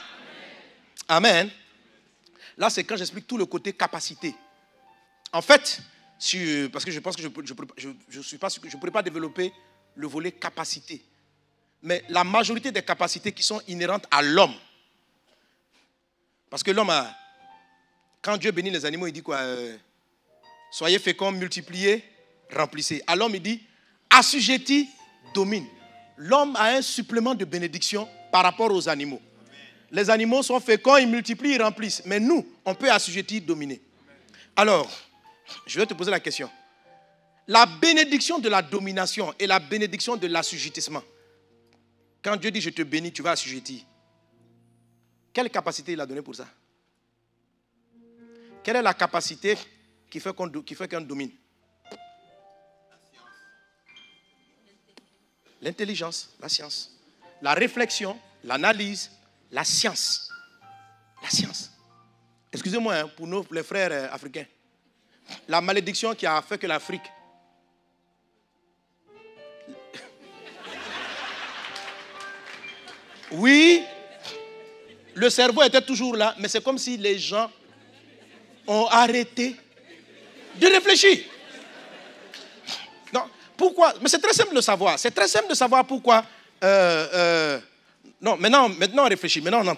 Amen. Là, c'est quand j'explique tout le côté capacité. En fait, parce que je pense que je ne pourrais pas développer le volet capacité. Mais la majorité des capacités qui sont inhérentes à l'homme. Parce que l'homme a... Quand Dieu bénit les animaux, il dit quoi? Soyez féconds, multipliez, remplissez. À l'homme, il dit, assujetti, domine. L'homme a un supplément de bénédiction par rapport aux animaux. Les animaux sont féconds, ils multiplient, ils remplissent. Mais nous, on peut assujettir, dominer. Alors, je vais te poser la question. La bénédiction de la domination et la bénédiction de l'assujettissement. Quand Dieu dit je te bénis, tu vas assujettir. Quelle capacité il a donnée pour ça? Quelle est la capacité qui fait qu'on domine? L'intelligence, la science. La réflexion, l'analyse, la science. La science. Excusez-moi hein, pour les frères africains. La malédiction qui a fait que l'Afrique... Oui, le cerveau était toujours là, mais c'est comme si les gens ont arrêté de réfléchir. Non, pourquoi? Mais c'est très simple de savoir. C'est très simple de savoir pourquoi. Non, maintenant on réfléchit. Maintenant,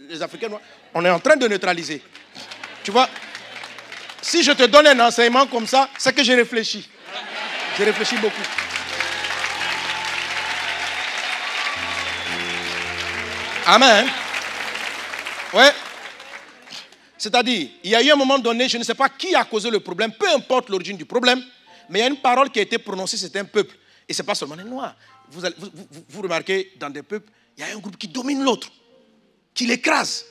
les Africains, on est en train de neutraliser. Tu vois, si je te donne un enseignement comme ça, c'est que j'ai réfléchi. J'ai réfléchi beaucoup. Amen. Ouais. C'est-à-dire, il y a eu un moment donné, je ne sais pas qui a causé le problème, peu importe l'origine du problème, mais il y a une parole qui a été prononcée, c'est un peuple. Et ce n'est pas seulement les Noirs. Vous remarquez, dans des peuples, il y a un groupe qui domine l'autre, qui l'écrase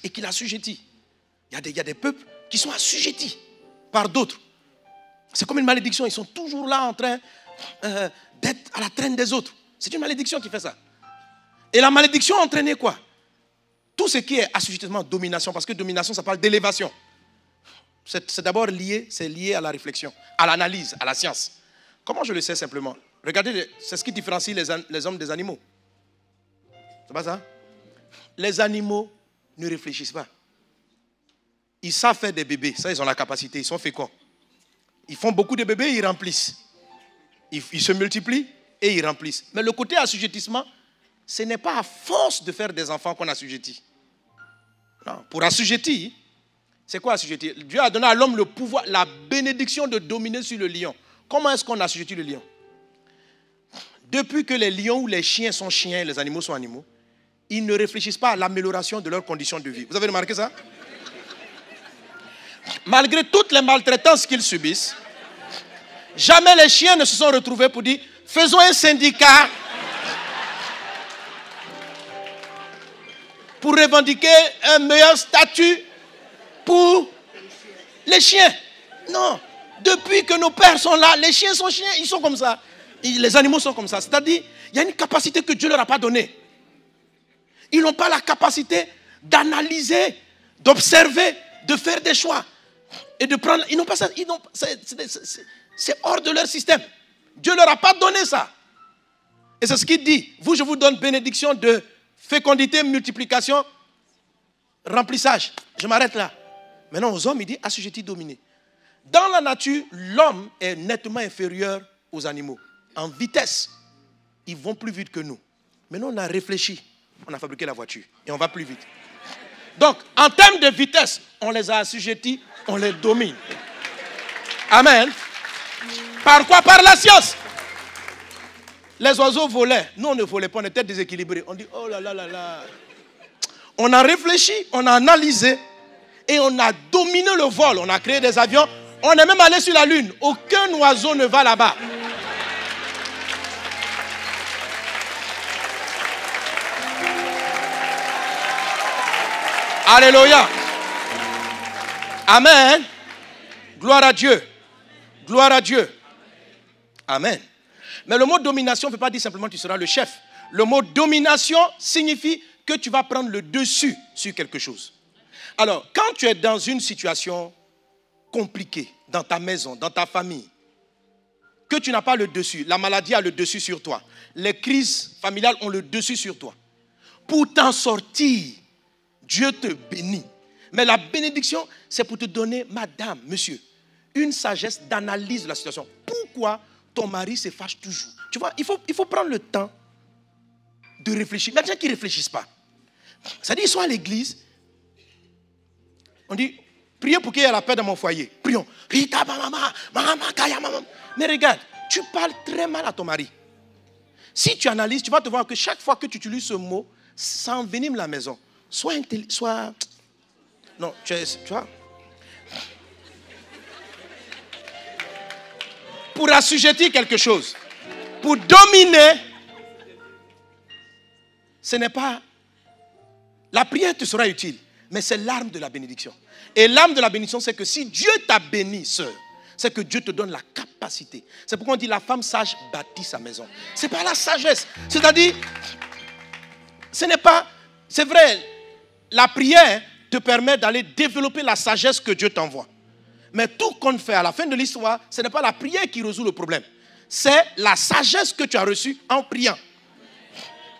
et qui l'assujettit. Il y a des peuples qui sont assujettis par d'autres. C'est comme une malédiction, ils sont toujours là en train d'être à la traîne des autres. C'est une malédiction qui fait ça. Et la malédiction a entraîné quoi? Tout ce qui est assujettissement, domination, parce que domination, ça parle d'élévation. C'est d'abord lié, c'est lié à la réflexion, à l'analyse, à la science. Comment je le sais simplement? Regardez, c'est ce qui différencie les hommes des animaux. C'est pas ça? Les animaux ne réfléchissent pas. Ils savent faire des bébés, ça ils ont la capacité, ils sont féconds. Ils font beaucoup de bébés, ils remplissent. Ils se multiplient et ils remplissent. Mais le côté assujettissement, ce n'est pas à force de faire des enfants qu'on assujettit. Non, pour assujettir, c'est quoi assujettir? Dieu a donné à l'homme le pouvoir, la bénédiction de dominer sur le lion. Comment est-ce qu'on assujettit le lion? Depuis que les lions ou les chiens sont chiens, les animaux sont animaux, ils ne réfléchissent pas à l'amélioration de leurs conditions de vie. Vous avez remarqué ça? Malgré toutes les maltraitances qu'ils subissent, Jamais les chiens ne se sont retrouvés pour dire, faisons un syndicat pour revendiquer un meilleur statut pour les chiens. Non. Depuis que nos pères sont là, les chiens, ils sont comme ça. Les animaux sont comme ça. C'est-à-dire, il y a une capacité que Dieu ne leur a pas donnée. Ils n'ont pas la capacité d'analyser, d'observer, de faire des choix. Et de prendre. Ils n'ont pas ça. C'est hors de leur système. Dieu ne leur a pas donné ça. Et c'est ce qu'il dit. Vous, je vous donne bénédiction de fécondité, multiplication, remplissage. Je m'arrête là. Maintenant, aux hommes, il dit assujetti, dominé. Dans la nature, l'homme est nettement inférieur aux animaux. En vitesse, ils vont plus vite que nous. Maintenant, on a réfléchi. On a fabriqué la voiture. Et on va plus vite. Donc, en termes de vitesse, on les a assujettis, on les domine. Amen. Par quoi? Par la science. Les oiseaux volaient. Nous, on ne volait pas, on était déséquilibrés. On dit, oh là là là là. On a réfléchi, on a analysé et on a dominé le vol. On a créé des avions. On est même allé sur la Lune. Aucun oiseau ne va là-bas. Alléluia. Amen. Gloire à Dieu. Gloire à Dieu. Amen. Mais le mot domination ne veut pas dire simplement que tu seras le chef. Le mot domination signifie que tu vas prendre le dessus sur quelque chose. Alors, quand tu es dans une situation compliquée, dans ta maison, dans ta famille, que tu n'as pas le dessus, la maladie a le dessus sur toi, les crises familiales ont le dessus sur toi. Pour t'en sortir, Dieu te bénit. Mais la bénédiction, c'est pour te donner, madame, monsieur, une sagesse d'analyse de la situation. Pourquoi ton mari se fâche toujours? Tu vois, il faut prendre le temps de réfléchir. Il y a des gens qui ne réfléchissent pas. C'est-à-dire, ils sont à l'église. On dit, priez pour qu'il y ait la paix dans mon foyer. Prions. Mais regarde, tu parles très mal à ton mari. Si tu analyses, tu vas te voir que chaque fois que tu utilises ce mot, ça envenime la maison. Non, tu vois. Pour assujettir quelque chose, pour dominer, ce n'est pas... La prière te sera utile, mais c'est l'arme de la bénédiction. Et l'arme de la bénédiction, c'est que si Dieu t'a béni, sœur, c'est que Dieu te donne la capacité. C'est pourquoi on dit la femme sage bâtit sa maison. Ce n'est pas la sagesse. C'est-à-dire, ce n'est pas... C'est vrai, la prière te permet d'aller développer la sagesse que Dieu t'envoie. Mais tout qu'on fait à la fin de l'histoire, ce n'est pas la prière qui résout le problème. C'est la sagesse que tu as reçue en priant.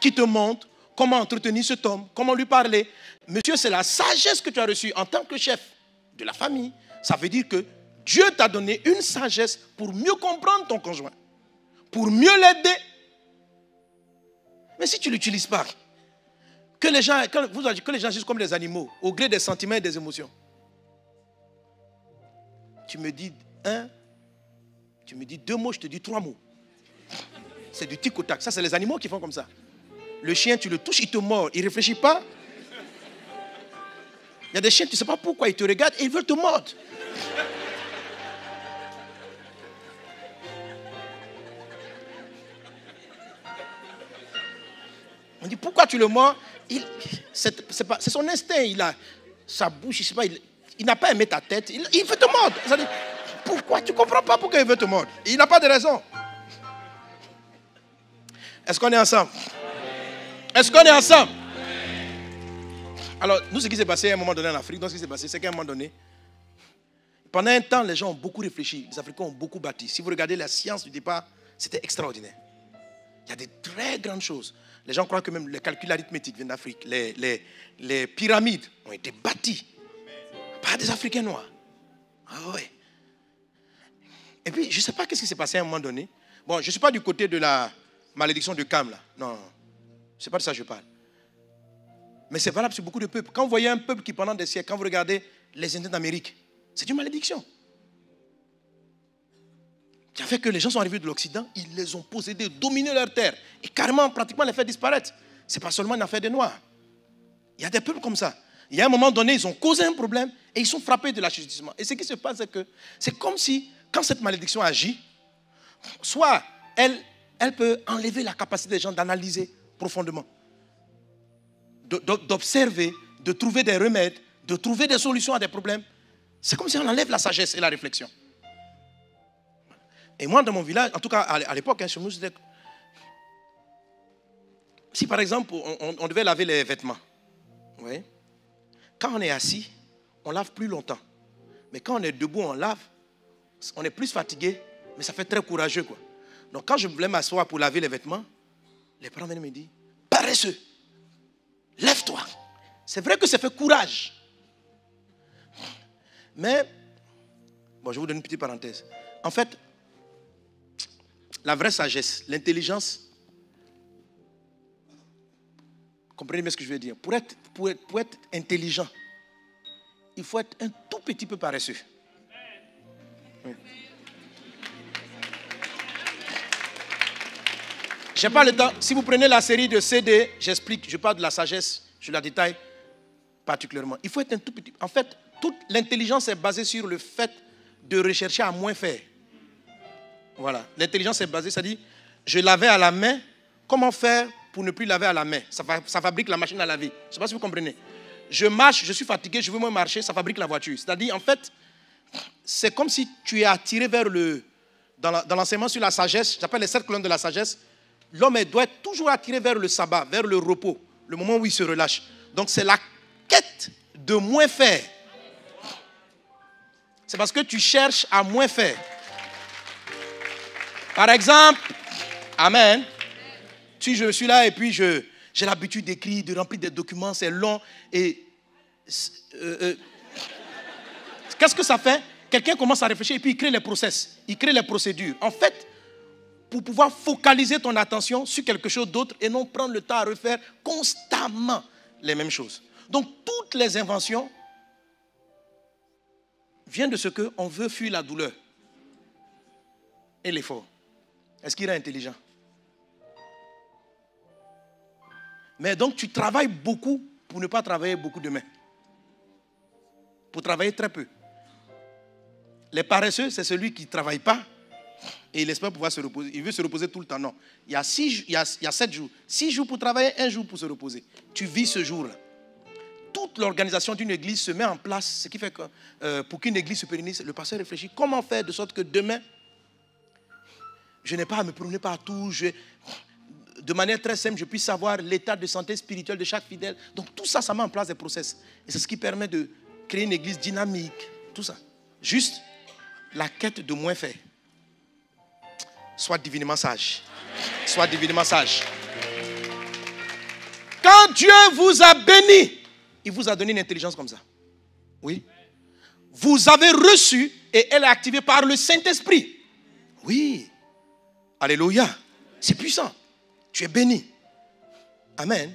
Qui te montre comment entretenir cet homme, comment lui parler. Monsieur, c'est la sagesse que tu as reçue en tant que chef de la famille. Ça veut dire que Dieu t'a donné une sagesse pour mieux comprendre ton conjoint. Pour mieux l'aider. Mais si tu ne l'utilises pas, que les gens agissent comme des animaux, au gré des sentiments et des émotions. Tu me dis tu me dis 2 mots, je te dis 3 mots. C'est du tic au tac. Ça, c'est les animaux qui font comme ça. Le chien, tu le touches, il te mord. Il ne réfléchit pas. Il y a des chiens, tu ne sais pas pourquoi, ils te regardent et ils veulent te mordre. On dit, pourquoi tu le mords? C'est son instinct. Il a sa bouche, je ne sais pas, il n'a pas aimé ta tête. Il veut te mordre. C'est-à-dire, pourquoi? Tu ne comprends pas pourquoi il veut te mordre. Il n'a pas de raison. Est-ce qu'on est ensemble? Est-ce qu'on est ensemble? Alors, nous, ce qui s'est passé à un moment donné en Afrique, ce qui s'est passé, c'est qu'à un moment donné, pendant un temps, les gens ont beaucoup réfléchi. Les Africains ont beaucoup bâti. Si vous regardez la science du départ, c'était extraordinaire. Il y a des très grandes choses. Les gens croient que même les calculs arithmétiques viennent d'Afrique. Les pyramides ont été bâties par des Africains noirs. Ah ouais. Et puis, je ne sais pas qu'est-ce qui s'est passé à un moment donné. Bon, je ne suis pas du côté de la malédiction de Cam, là. Non, ce n'est pas de ça que je parle. Mais c'est valable sur beaucoup de peuples. Quand vous voyez un peuple qui, pendant des siècles, quand vous regardez les Indiens d'Amérique, c'est une malédiction. Qui a fait que les gens sont arrivés de l'Occident, ils les ont possédés, dominé leur terre, et carrément, pratiquement les faire disparaître. Ce n'est pas seulement une affaire des Noirs. Il y a des peuples comme ça. Il y a un moment donné, ils ont causé un problème et ils sont frappés de l'assujettissement. Et ce qui se passe, c'est que c'est comme si, quand cette malédiction agit, soit elle peut enlever la capacité des gens d'analyser profondément, d'observer, de trouver des remèdes, de trouver des solutions à des problèmes. C'est comme si on enlève la sagesse et la réflexion. Et moi, dans mon village, en tout cas à l'époque, chez nous, c'était... Si par exemple, on devait laver les vêtements, vous voyez, quand on est assis, on lave plus longtemps. Mais quand on est debout, on lave, on est plus fatigué, mais ça fait très courageux, quoi. Donc quand je voulais m'asseoir pour laver les vêtements, les parents venaient me dire, paresseux, lève-toi. C'est vrai que ça fait courage. Mais, bon, je vous donne une petite parenthèse. En fait, la vraie sagesse, l'intelligence, comprenez bien ce que je veux dire. Pour être intelligent, il faut être un tout petit peu paresseux. Oui. Je n'ai pas le temps. Si vous prenez la série de CD, j'explique, je parle de la sagesse, je la détaille particulièrement. Il faut être un tout petit... En fait, toute l'intelligence est basée sur le fait de rechercher à moins faire. Voilà. L'intelligence est basée, c'est-à-dire, je lavais à la main, comment faire pour ne plus laver à la main? Ça fabrique la machine à laver. Je ne sais pas si vous comprenez. Je marche, je suis fatigué, je veux moins marcher, ça fabrique la voiture. C'est-à-dire, en fait, c'est comme si tu es attiré vers le... Dans l'enseignement sur la sagesse, j'appelle les 7 colonnes de la sagesse, l'homme doit être toujours attiré vers le sabbat, vers le repos, le moment où il se relâche. Donc, c'est la quête de moins faire. C'est parce que tu cherches à moins faire. Par exemple, amen, si je suis là et puis j'ai l'habitude d'écrire, de remplir des documents, c'est long. Et qu'est-ce que ça fait? Quelqu'un commence à réfléchir et puis il crée les process, il crée les procédures. En fait, pour pouvoir focaliser ton attention sur quelque chose d'autre et non prendre le temps à refaire constamment les mêmes choses. Donc, toutes les inventions viennent de ce qu'on veut fuir la douleur et l'effort. Est-ce qu'il est intelligent? Mais donc, tu travailles beaucoup pour ne pas travailler beaucoup demain. Pour travailler très peu. Les paresseux, c'est celui qui ne travaille pas et il espère pouvoir se reposer. Il veut se reposer tout le temps. Non. Il y a 7 jours. 6 jours pour travailler, 1 jour pour se reposer. Tu vis ce jour-là. Toute l'organisation d'une église se met en place. Ce qui fait que pour qu'une église se pérennise, le pasteur réfléchit comment faire de sorte que demain, je n'ai pas à me promener partout. De manière très simple, je puisse savoir l'état de santé spirituelle de chaque fidèle. Donc tout ça, ça met en place des process. Et c'est ce qui permet de créer une église dynamique. Tout ça. Juste la quête de moins faire. Sois divinement sage. Sois divinement sage. Quand Dieu vous a béni, il vous a donné une intelligence comme ça. Oui. Vous avez reçu et elle est activée par le Saint-Esprit. Oui. Alléluia. C'est puissant. Tu es béni. Amen.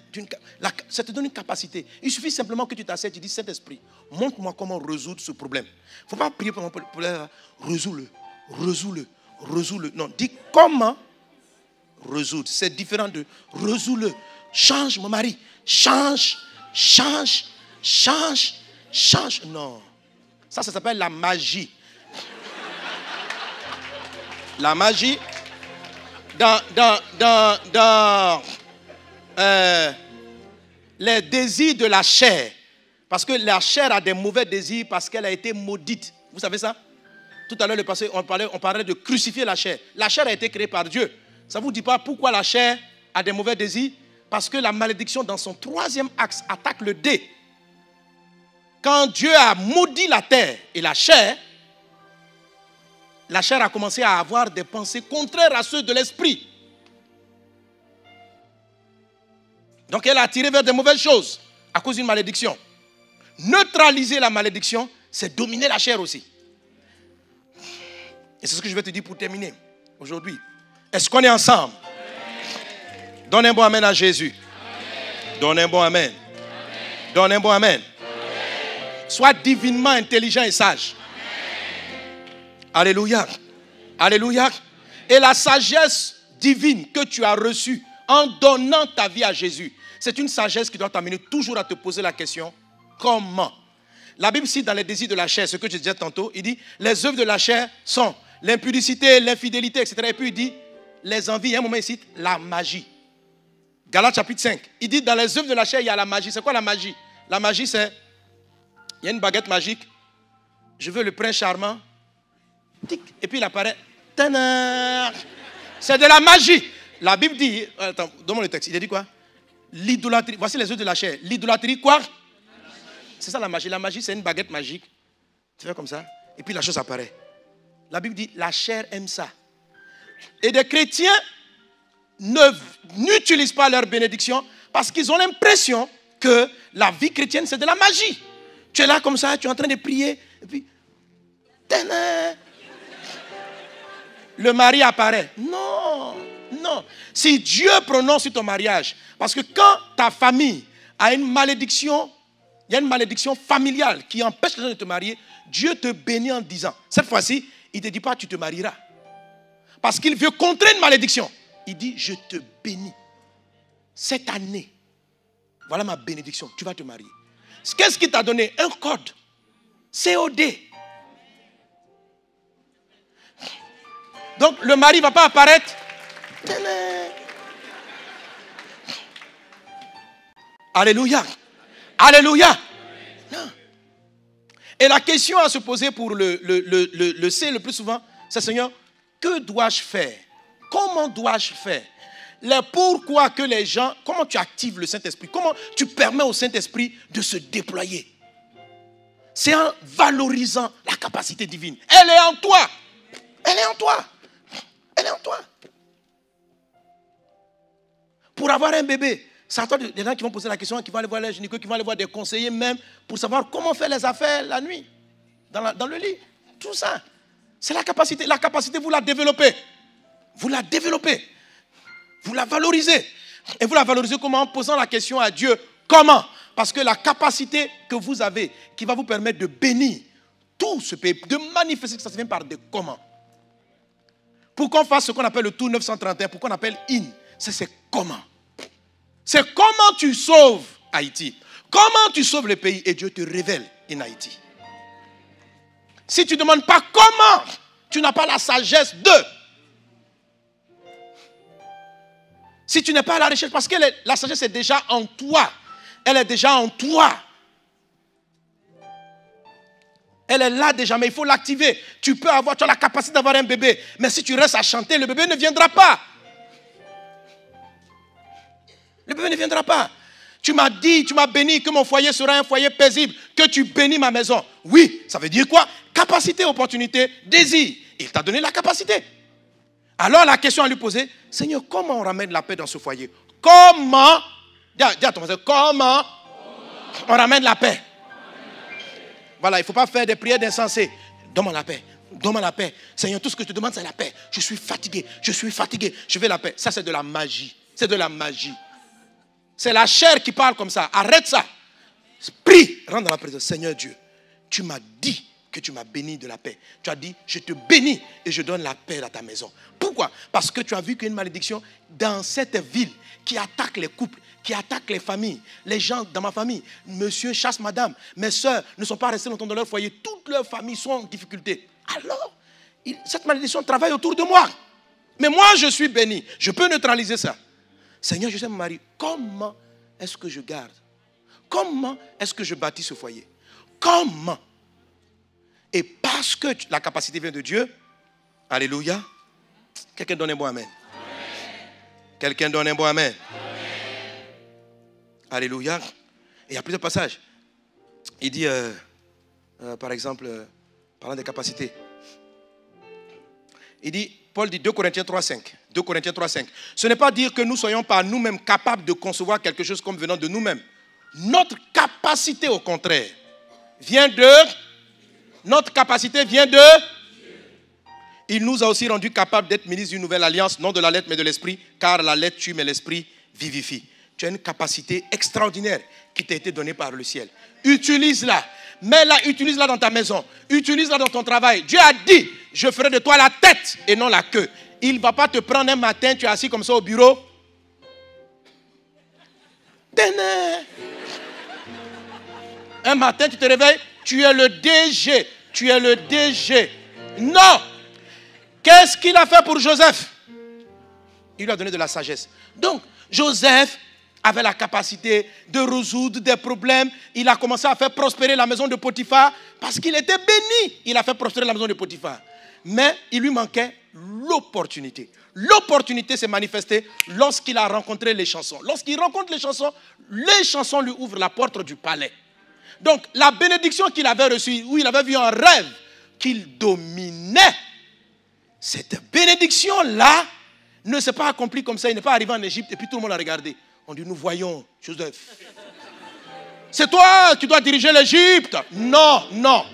Ça te donne une capacité. Il suffit simplement que tu t'assieds et tu dis, Saint-Esprit, montre-moi comment résoudre ce problème. Il ne faut pas prier pour mon problème. Résous-le. Résous-le. Résous-le. Non, dis comment résoudre. C'est différent de résous-le. Change mon mari. Change. Change. Change. Change. Non. Ça s'appelle la magie. La magie. Dans les désirs de la chair. Parce que la chair a des mauvais désirs parce qu'elle a été maudite. Vous savez ça? Tout à l'heure, le passé, on parlait de crucifier la chair. La chair a été créée par Dieu. Ça ne vous dit pas pourquoi la chair a des mauvais désirs? Parce que la malédiction, dans son 3e axe, attaque le dé. Quand Dieu a maudit la terre et la chair a commencé à avoir des pensées contraires à ceux de l'esprit. Donc elle a attiré vers des mauvaises choses à cause d'une malédiction. Neutraliser la malédiction, c'est dominer la chair aussi. Et c'est ce que je vais te dire pour terminer aujourd'hui. Est-ce qu'on est ensemble? Amen. Donne un bon amen à Jésus. Amen. Donne un bon amen. Amen. Donne un bon amen. Amen. Sois divinement intelligent et sage. Alléluia. Alléluia. Et la sagesse divine que tu as reçue en donnant ta vie à Jésus, c'est une sagesse qui doit t'amener toujours à te poser la question, comment? La Bible cite dans les désirs de la chair, ce que je disais tantôt, il dit, les œuvres de la chair sont l'impudicité, l'infidélité, etc. Et puis il dit, les envies, il y a un moment il cite la magie. Galates chapitre 5. Il dit, dans les œuvres de la chair, il y a la magie. C'est quoi la magie? La magie, c'est, il y a une baguette magique. Je veux le prince charmant. Tic, et puis il apparaît. C'est de la magie. La Bible dit, attends, donne-moi le texte. Il a dit quoi? L'idolâtrie. Voici les œuvres de la chair. L'idolâtrie, quoi? C'est ça la magie. La magie, c'est une baguette magique. Tu fais comme ça. Et puis la chose apparaît. La Bible dit, la chair aime ça. Et des chrétiens n'utilisent pas leur bénédiction parce qu'ils ont l'impression que la vie chrétienne, c'est de la magie. Tu es là comme ça, tu es en train de prier. Et puis, le mari apparaît. Non, non. Si Dieu prononce sur ton mariage, parce que quand ta famille a une malédiction, il y a une malédiction familiale qui empêche les gens de te marier, Dieu te bénit en disant, cette fois-ci, il ne te dit pas tu te marieras. Parce qu'il veut contrer une malédiction. Il dit, je te bénis. Cette année, voilà ma bénédiction, tu vas te marier. Qu'est-ce qu'il t'a donné? Un code. COD. Donc le mari ne va pas apparaître. Alléluia. Alléluia. Non. Et la question à se poser pour le C le plus souvent, c'est Seigneur, que dois-je faire? Comment dois-je faire? Les pourquoi que les gens, comment tu actives le Saint-Esprit? Comment tu permets au Saint-Esprit de se déployer? C'est en valorisant la capacité divine. Elle est en toi. Elle est en toi. Elle est en toi. Pour avoir un bébé, c'est à toi des gens qui vont poser la question, qui vont aller voir les gynécologues, qui vont aller voir des conseillers même, pour savoir comment faire les affaires la nuit, dans le lit. Tout ça. C'est la capacité. La capacité, vous la développez. Vous la développez. Vous la valorisez. Et vous la valorisez comment? En posant la question à Dieu. Comment? Parce que la capacité que vous avez, qui va vous permettre de bénir tout ce pays, de manifester que ça se vient par des comment. Pour qu'on fasse ce qu'on appelle le tour 931, pour qu'on appelle IN, c'est comment. C'est comment tu sauves Haïti. Comment tu sauves le pays et Dieu te révèle en Haïti. Si tu ne demandes pas comment, tu n'as pas la sagesse de. Si tu n'es pas à la recherche, parce que la sagesse est déjà en toi. Elle est déjà en toi. Elle est là déjà, mais il faut l'activer. Tu as la capacité d'avoir un bébé. Mais si tu restes à chanter, le bébé ne viendra pas. Le bébé ne viendra pas. Tu m'as dit, tu m'as béni que mon foyer sera un foyer paisible, que tu bénis ma maison. Oui, ça veut dire quoi? Capacité, opportunité, désir. Il t'a donné la capacité. Alors la question à lui poser, Seigneur, comment on ramène la paix dans ce foyer? Comment? Dis à ton voisin, comment on ramène la paix? Voilà, il ne faut pas faire des prières d'insensés. Donne-moi la paix. Donne-moi la paix. Seigneur, tout ce que je te demande, c'est la paix. Je suis fatigué. Je veux la paix. Ça, c'est de la magie. C'est de la magie. C'est la chair qui parle comme ça. Arrête ça. Prie. Rentre dans la présence. Seigneur Dieu, tu m'as dit que tu m'as béni de la paix. Tu as dit, je te bénis et je donne la paix à ta maison. Pourquoi? Parce que tu as vu qu'il y a une malédiction dans cette ville qui attaque les couples, qui attaque les familles. Les gens dans ma famille, monsieur chasse madame, mes soeurs ne sont pas restées longtemps dans leur foyer. Toutes leurs familles sont en difficulté. Alors, cette malédiction travaille autour de moi. Mais moi, je suis béni. Je peux neutraliser ça. Seigneur, je sais mon mari, comment est-ce que je garde? Comment est-ce que je bâtis ce foyer? Comment? Et parce que la capacité vient de Dieu, alléluia, quelqu'un donne un bon amen. Quelqu'un donne un bon amen. Alléluia. Et il y a plusieurs passages. Il dit, par exemple, parlant des capacités, il dit, Paul dit 2 Corinthiens 3,5. 2 Corinthiens 3,5. Ce n'est pas dire que nous soyons par nous-mêmes capables de concevoir quelque chose comme venant de nous-mêmes. Notre capacité, au contraire, vient de... Notre capacité vient de... Il nous a aussi rendus capables d'être ministres d'une nouvelle alliance, non de la lettre mais de l'esprit, car la lettre tue mais l'esprit vivifie. Tu as une capacité extraordinaire qui t'a été donnée par le ciel. Utilise-la. Mets-la, utilise-la dans ta maison. Utilise-la dans ton travail. Dieu a dit, je ferai de toi la tête et non la queue. Il ne va pas te prendre un matin, tu es assis comme ça au bureau. Un matin, tu te réveilles, tu es le DG. Tu es le DG. Non. Qu'est-ce qu'il a fait pour Joseph? Il lui a donné de la sagesse. Donc, Joseph avait la capacité de résoudre des problèmes. Il a commencé à faire prospérer la maison de Potiphar parce qu'il était béni. Il a fait prospérer la maison de Potiphar. Mais il lui manquait l'opportunité. L'opportunité s'est manifestée lorsqu'il a rencontré les chansons. Lorsqu'il rencontre les chansons lui ouvrent la porte du palais. Donc, la bénédiction qu'il avait reçue, où il avait vu un rêve qu'il dominait, cette bénédiction-là ne s'est pas accomplie comme ça. Il n'est pas arrivé en Égypte et puis tout le monde a regardé. On dit, nous voyons Joseph. C'est toi qui dois diriger l'Égypte. Non, non,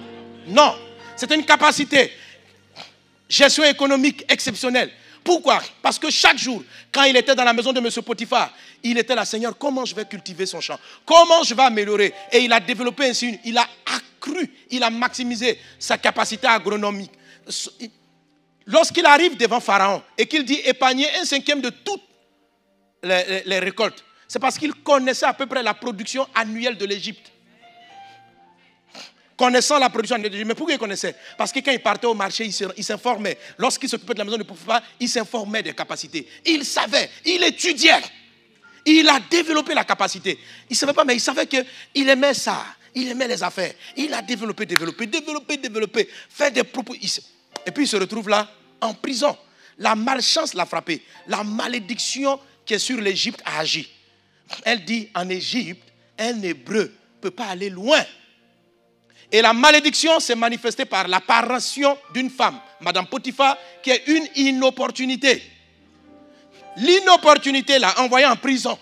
non. C'est une capacité. Gestion économique exceptionnelle. Pourquoi? Parce que chaque jour, quand il était dans la maison de M. Potiphar, il était là, Seigneur, comment je vais cultiver son champ? Comment je vais améliorer? Et il a développé ainsi, il a accru, il a maximisé sa capacité agronomique. Lorsqu'il arrive devant Pharaon et qu'il dit épargner 1/5 de toutes les récoltes, c'est parce qu'il connaissait à peu près la production annuelle de l'Égypte. Connaissant la production annuelle de l'Égypte. Mais pourquoi il connaissait? Parce que quand il partait au marché, il s'informait. Lorsqu'il s'occupait de la maison de Potiphar, il s'informait des capacités. Il savait, il étudiait. Il a développé la capacité. Il ne savait pas, mais il savait qu'il aimait ça. Il aimait les affaires. Il a développé, fait des propos. Et puis il se retrouve là, en prison. La malchance l'a frappé. La malédiction qui est sur l'Égypte a agi. Elle dit, en Égypte, un Hébreu ne peut pas aller loin. Et la malédiction s'est manifestée par l'apparition d'une femme, Madame Potiphar, qui est une inopportunité. L'inopportunité l'a envoyé en prison.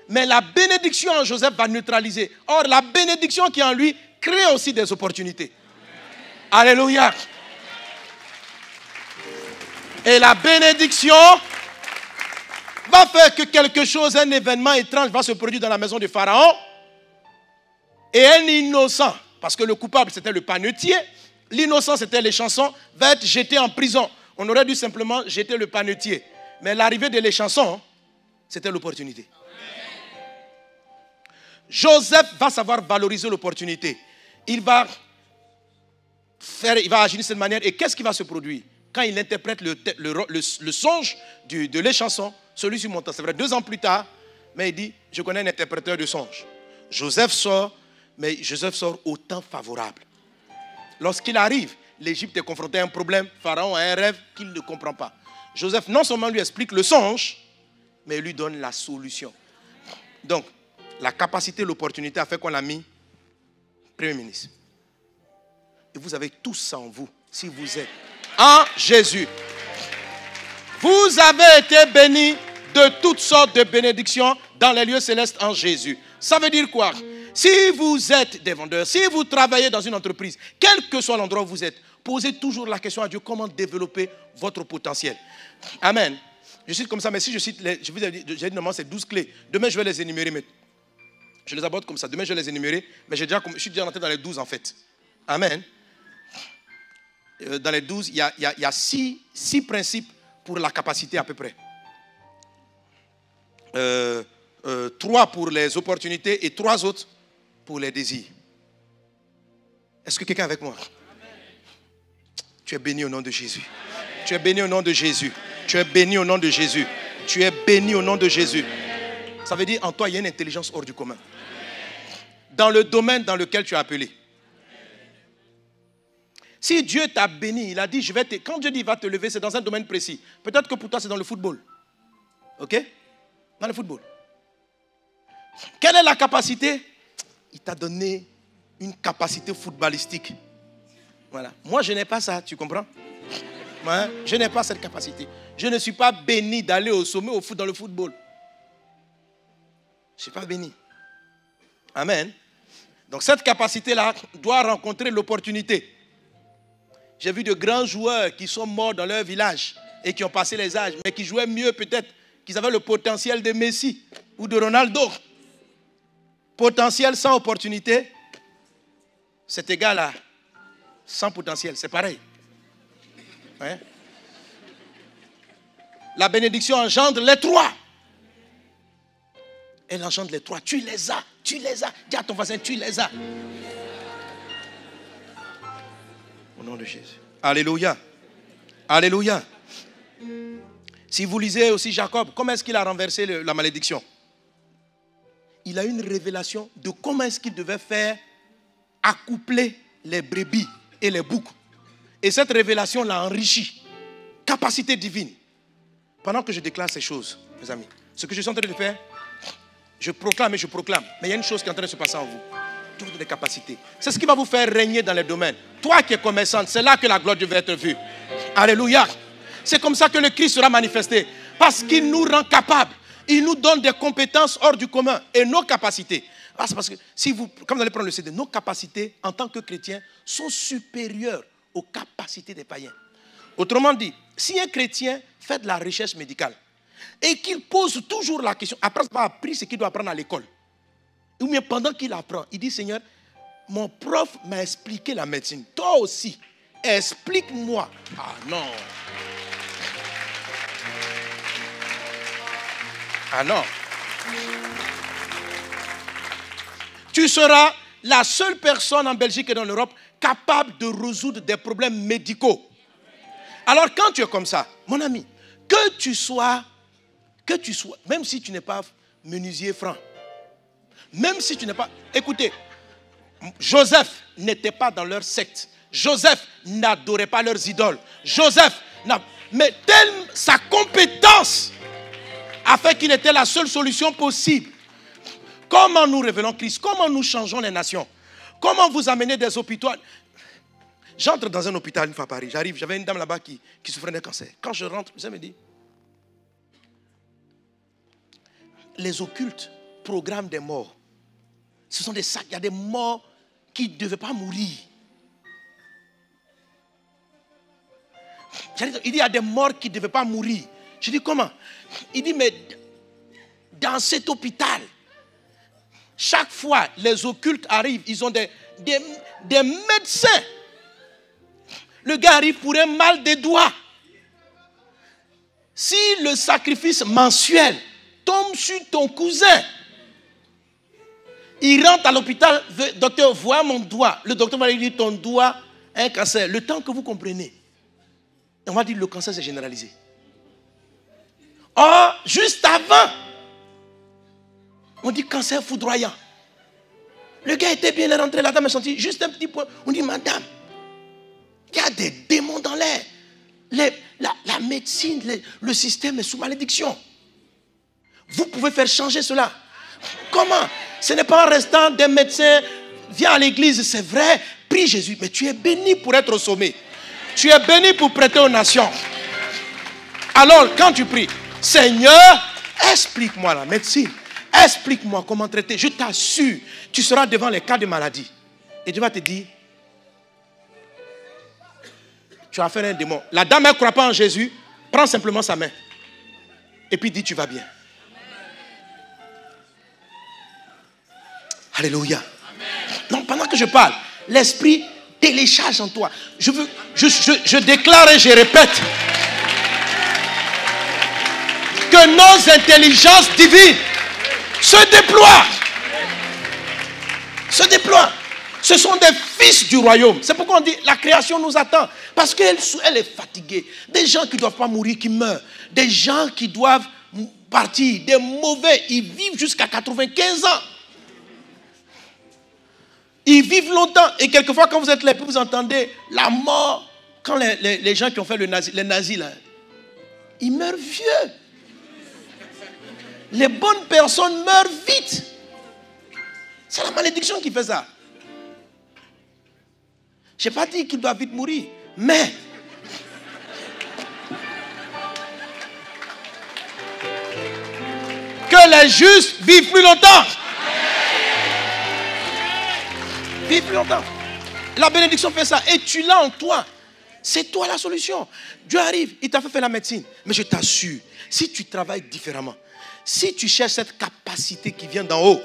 Mais la bénédiction en Joseph va neutraliser. Or, la bénédiction qui est en lui crée aussi des opportunités. Alléluia. Et la bénédiction va faire que quelque chose, un événement étrange va se produire dans la maison de Pharaon. Et un innocent, parce que le coupable c'était le panetier, l'innocent c'était les chansons, va être jeté en prison. On aurait dû simplement jeter le panetier. Mais l'arrivée de les chansons, c'était l'opportunité. Joseph va savoir valoriser l'opportunité. Il va agir de cette manière. Et qu'est-ce qui va se produire? Quand il interprète le songe de les chansons, celui-ci monte. C'est vrai, 2 ans plus tard, mais il dit, je connais un interpréteur de songe. Joseph sort, mais Joseph sort au temps favorable. Lorsqu'il arrive, l'Égypte est confrontée à un problème. Pharaon a un rêve qu'il ne comprend pas. Joseph non seulement lui explique le songe, mais lui donne la solution. Donc, la capacité, l'opportunité a fait qu'on l'a mis Premier ministre. Et vous avez tout ça en vous, si vous êtes en Jésus. Vous avez été bénis de toutes sortes de bénédictions dans les lieux célestes en Jésus. Ça veut dire quoi? Si vous êtes des vendeurs, si vous travaillez dans une entreprise, quel que soit l'endroit où vous êtes, posez toujours la question à Dieu, comment développer votre potentiel. Amen. Je cite comme ça, mais si je cite, j'ai dit normalement c'est 12 clés. Demain je vais les énumérer, mais je les aborde comme ça. Demain je vais les énumérer, mais je suis déjà rentré dans les 12 en fait. Amen. Dans les 12, il y a 6 principes pour la capacité à peu près. 3 pour les opportunités et 3 autres pour les désirs. Est-ce que quelqu'un est avec moi? Tu es béni au nom de Jésus. Tu es béni au nom de Jésus. Tu es béni au nom de Jésus. Tu es béni au nom de Jésus. Ça veut dire en toi il y a une intelligence hors du commun. Dans le domaine dans lequel tu es appelé. Si Dieu t'a béni, il a dit, quand Dieu dit il va te lever, c'est dans un domaine précis. Peut-être que pour toi c'est dans le football. Ok? Dans le football. Quelle est la capacité? Il t'a donné une capacité footballistique. Voilà. Moi, je n'ai pas ça, tu comprends? Ouais, je n'ai pas cette capacité. Je ne suis pas béni d'aller au sommet dans le football. Je ne suis pas béni. Amen. Donc cette capacité-là doit rencontrer l'opportunité. J'ai vu de grands joueurs qui sont morts dans leur village et qui ont passé les âges, mais qui jouaient mieux peut-être, qu'ils avaient le potentiel de Messi ou de Ronaldo. Potentiel sans opportunité, c'est égal à sans potentiel, c'est pareil. Hein? La bénédiction engendre les 3. Elle engendre les 3. Tu les as. Dis à ton voisin, tu les as. Au nom de Jésus. Alléluia. Alléluia. Si vous lisez aussi Jacob, comment est-ce qu'il a renversé la malédiction? Il a eu une révélation de comment est-ce qu'il devait faire accoupler les brebis et les boucs. Et cette révélation l'a enrichi. Capacité divine. Pendant que je déclare ces choses, mes amis, ce que je suis en train de faire, je proclame et je proclame. Mais il y a une chose qui est en train de se passer en vous. Toutes les capacités. C'est ce qui va vous faire régner dans les domaines. Toi qui es commerçante, c'est là que la gloire de Dieu va être vue. Alléluia. C'est comme ça que le Christ sera manifesté. Parce qu'il nous rend capables. Il nous donne des compétences hors du commun. Et nos capacités. Ah, c'est parce que, comme vous allez prendre le CD, nos capacités en tant que chrétiens sont supérieures aux capacités des païens. Autrement dit, si un chrétien fait de la recherche médicale et qu'il pose toujours la question, après avoir appris ce qu'il doit apprendre à l'école, ou bien pendant qu'il apprend, il dit, Seigneur, mon prof m'a expliqué la médecine. Toi aussi, explique-moi. Ah non. Ah non. Tu seras la seule personne en Belgique et dans l'Europe capable de résoudre des problèmes médicaux. Alors quand tu es comme ça, mon ami, que tu sois, même si tu n'es pas menuisier franc, même si tu n'es pas... Écoutez, Joseph n'était pas dans leur secte. Joseph n'adorait pas leurs idoles. Mais sa compétence a fait qu'il était la seule solution possible. Comment nous révélons Christ? Comment nous changeons les nations? Comment vous amenez des hôpitaux? J'entre dans un hôpital une fois à Paris. J'arrive, j'avais une dame là-bas qui souffrait d'un cancer. Quand je rentre, elle me dit, les occultes programment des morts. Ce sont des sacs, il y a des morts qui ne devaient pas mourir. Il dit, il y a des morts qui ne devaient pas mourir. Je dis, comment? Il dit, mais dans cet hôpital, chaque fois les occultes arrivent, ils ont des médecins. Le gars arrive pour un mal des doigts. Si le sacrifice mensuel tombe sur ton cousin, il rentre à l'hôpital, docteur, vois mon doigt. Le docteur va lui dire, ton doigt a un cancer. Le temps que vous comprenez, on va dire, le cancer s'est généralisé. Or, juste avant, on dit cancer foudroyant. Le gars était bien rentré, la dame est sentie juste un petit point. On dit, madame, il y a des démons dans l'air. La médecine, le système est sous malédiction. Vous pouvez faire changer cela. Comment? Ce n'est pas en restant des médecins, viens à l'église, c'est vrai, prie Jésus. Mais tu es béni pour être au sommet. Tu es béni pour prêter aux nations. Alors, quand tu pries, Seigneur, explique-moi la médecine. Explique-moi comment traiter. Je t'assure, tu seras devant les cas de maladie. Et Dieu va te dire, tu as affaire à un démon. La dame, elle ne croit pas en Jésus. Prends simplement sa main. Et puis dis, tu vas bien. Alléluia. Non, pendant que je parle, l'esprit télécharge en toi. Je déclare et je répète que nos intelligences divines se déploient. Se déploient. Ce sont des fils du royaume. C'est pourquoi on dit la création nous attend. Parce qu'elle est fatiguée. Des gens qui ne doivent pas mourir, qui meurent. Des gens qui doivent partir. Des mauvais, ils vivent jusqu'à 95 ans. Ils vivent longtemps. Et quelquefois, quand vous êtes là, vous entendez la mort. Quand les gens qui ont fait les nazis, là, ils meurent vieux. Les bonnes personnes meurent vite. C'est la malédiction qui fait ça. Je n'ai pas dit qu'ils doivent vite mourir. Mais que les justes vivent plus longtemps. Vivent plus longtemps. La bénédiction fait ça. Et tu l'as en toi. C'est toi la solution. Dieu arrive, il t'a fait faire la médecine. Mais je t'assure, si tu travailles différemment, si tu cherches cette capacité qui vient d'en haut,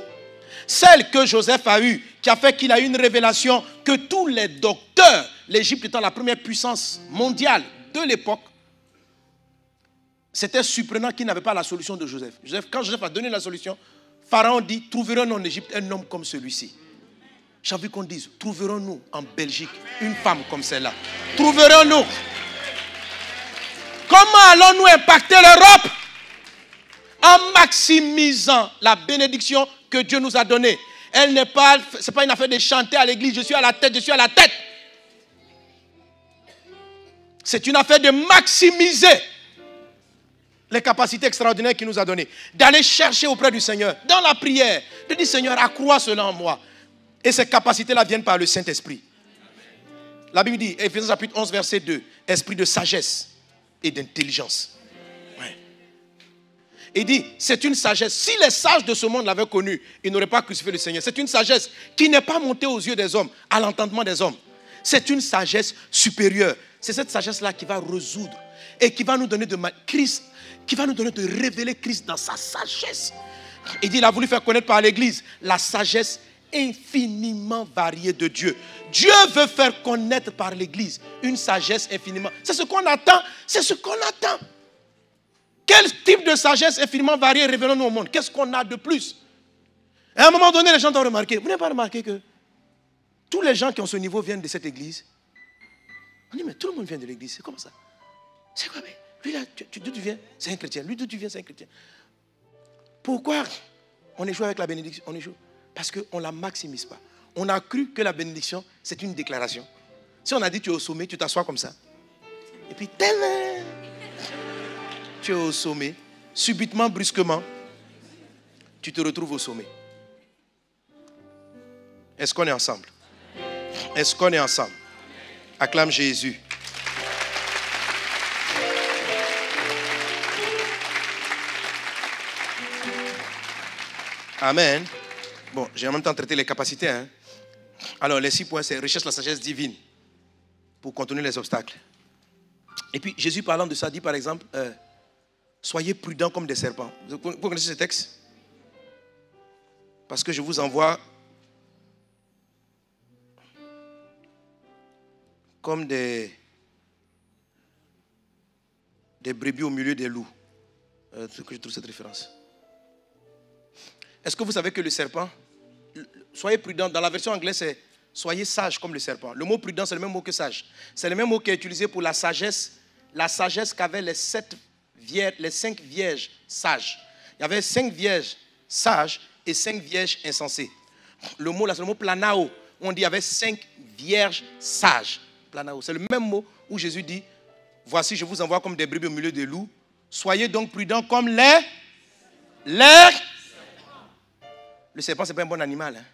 celle que Joseph a eue, qui a fait qu'il a eu une révélation que tous les docteurs, l'Égypte étant la première puissance mondiale de l'époque, c'était surprenant qu'il n'avait pas la solution de Joseph. Quand Joseph a donné la solution, Pharaon dit, trouverons-nous en Égypte un homme comme celui-ci? J'ai envie qu'on dise, trouverons-nous en Belgique une femme comme celle-là? Trouverons-nous? Comment allons-nous impacter l'Europe? En maximisant la bénédiction que Dieu nous a donnée. Ce n'est pas une affaire de chanter à l'église, je suis à la tête, je suis à la tête. C'est une affaire de maximiser les capacités extraordinaires qu'il nous a données. D'aller chercher auprès du Seigneur, dans la prière, de dire Seigneur, accrois cela en moi. Et ces capacités-là viennent par le Saint-Esprit. La Bible dit, Éphésiens chapitre 11, verset 2, esprit de sagesse et d'intelligence. Ouais. Il dit, c'est une sagesse. Si les sages de ce monde l'avaient connu, ils n'auraient pas crucifié le Seigneur. C'est une sagesse qui n'est pas montée aux yeux des hommes, à l'entendement des hommes. C'est une sagesse supérieure. C'est cette sagesse-là qui va résoudre et qui va nous donner de Christ, qui va nous donner de révéler Christ dans sa sagesse. Il dit, il a voulu faire connaître par l'Église la sagesse infiniment variée de Dieu. Dieu veut faire connaître par l'Église une sagesse infiniment. C'est ce qu'on attend. C'est ce qu'on attend. Quel type de sagesse infiniment variée révélons-nous au monde? Qu'est-ce qu'on a de plus? Et à un moment donné, les gens doivent remarquer. Vous n'avez pas remarqué que tous les gens qui ont ce niveau viennent de cette église? On dit, mais tout le monde vient de l'église. C'est comment ça? C'est quoi? Mais lui là, d'où tu viens? C'est un chrétien. Lui, d'où tu viens? C'est un chrétien. Pourquoi on échoue avec la bénédiction? On échoue parce qu'on ne la maximise pas. On a cru que la bénédiction, c'est une déclaration. Si on a dit tu es au sommet, tu t'assois comme ça. Et puis, tu es au sommet. Subitement, brusquement, tu te retrouves au sommet. Est-ce qu'on est ensemble? Est-ce qu'on est ensemble? Acclame Jésus. Amen. Bon, j'ai en même temps traité les capacités. Hein? Alors, les 6 points, c'est recherche la sagesse divine pour contourner les obstacles. Et puis, Jésus parlant de ça, dit par exemple, soyez prudents comme des serpents. Vous connaissez ce texte? Parce que je vous envoie comme des brebis au milieu des loups. C'est que je trouve cette référence. Est-ce que vous savez que le serpent, soyez prudents, dans la version anglaise, c'est soyez sages comme le serpent. Le mot prudent, c'est le même mot que sage. C'est le même mot qui est utilisé pour la sagesse qu'avaient les 5 vierges sages. Il y avait 5 vierges sages et 5 vierges insensées. Le mot là, c'est le mot planao. On dit qu'il y avait 5 vierges sages. Planao. C'est le même mot où Jésus dit, voici, je vous envoie comme des brebis au milieu des loups. Soyez donc prudents comme les... Le serpent, ce n'est pas un bon animal. Hein?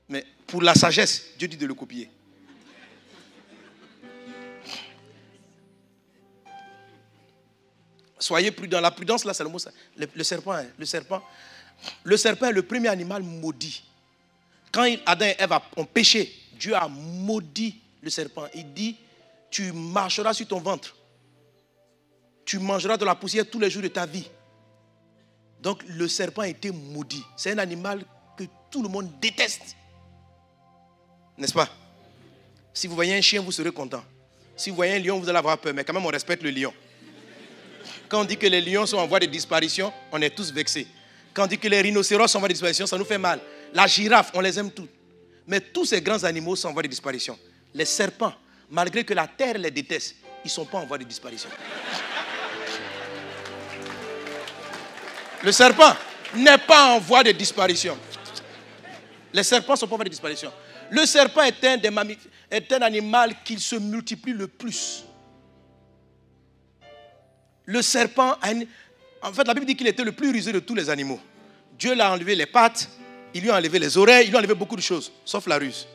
Mais pour la sagesse, Dieu dit de le copier. Soyez prudents. La prudence, là, c'est le mot. Le serpent, hein? Le serpent est le premier animal maudit. Quand Adam et Ève ont péché, Dieu a maudit le serpent. Il dit, tu marcheras sur ton ventre. Tu mangeras de la poussière tous les jours de ta vie. Donc le serpent a été maudit. C'est un animal que tout le monde déteste. N'est-ce pas? Si vous voyez un chien, vous serez content. Si vous voyez un lion, vous allez avoir peur. Mais quand même, on respecte le lion. Quand on dit que les lions sont en voie de disparition, on est tous vexés. Quand on dit que les rhinocéros sont en voie de disparition, ça nous fait mal. La girafe, on les aime tous. Mais tous ces grands animaux sont en voie de disparition. Les serpents, malgré que la terre les déteste, ils ne sont pas en voie de disparition. Le serpent n'est pas en voie de disparition. Les serpents ne sont pas en voie de disparition. Le serpent est un animal qui se multiplie le plus. Le serpent, en fait, la Bible dit qu'il était le plus rusé de tous les animaux. Dieu l'a enlevé les pattes, il lui a enlevé les oreilles, il lui a enlevé beaucoup de choses, sauf la ruse.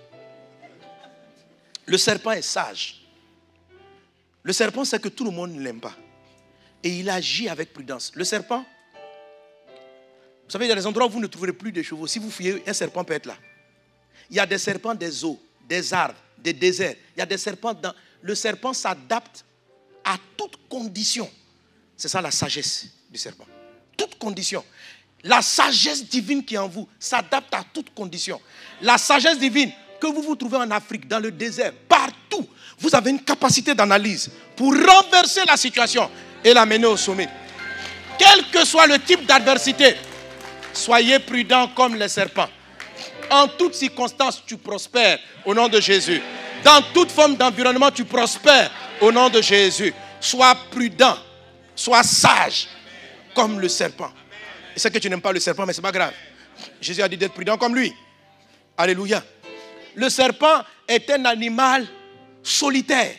Le serpent est sage. Le serpent sait que tout le monde ne l'aime pas. Et il agit avec prudence. Le serpent, vous savez, il y a des endroits où vous ne trouverez plus de chevaux. Si vous fouillez, un serpent peut être là. Il y a des serpents des eaux, des arbres, des déserts. Il y a des serpents dans... Le serpent s'adapte à toute condition. C'est ça la sagesse du serpent. Toute condition. La sagesse divine qui est en vous s'adapte à toute condition. La sagesse divine que vous vous trouvez en Afrique, dans le désert, partout, vous avez une capacité d'analyse pour renverser la situation et l'amener au sommet. Quel que soit le type d'adversité, soyez prudents comme les serpents. En toutes circonstances, tu prospères au nom de Jésus. Dans toute forme d'environnement, tu prospères au nom de Jésus. Sois prudent, sois sage comme le serpent. Et c'est que tu n'aimes pas le serpent, mais ce n'est pas grave. Jésus a dit d'être prudent comme lui. Alléluia. Le serpent est un animal solitaire.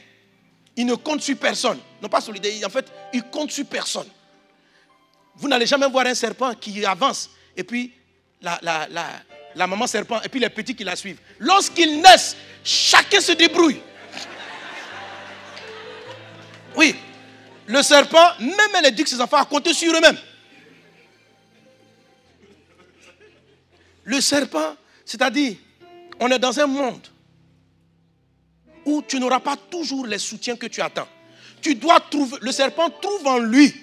Il ne compte sur personne. Non pas solitaire, en fait, il compte sur personne. Vous n'allez jamais voir un serpent qui avance et puis la maman serpent et puis les petits qui la suivent. Lorsqu'ils naissent, chacun se débrouille. Oui, le serpent, même elle éduque ses enfants à compter sur eux-mêmes. Le serpent, c'est-à-dire, on est dans un monde où tu n'auras pas toujours les soutiens que tu attends. Tu dois trouver, le serpent trouve en lui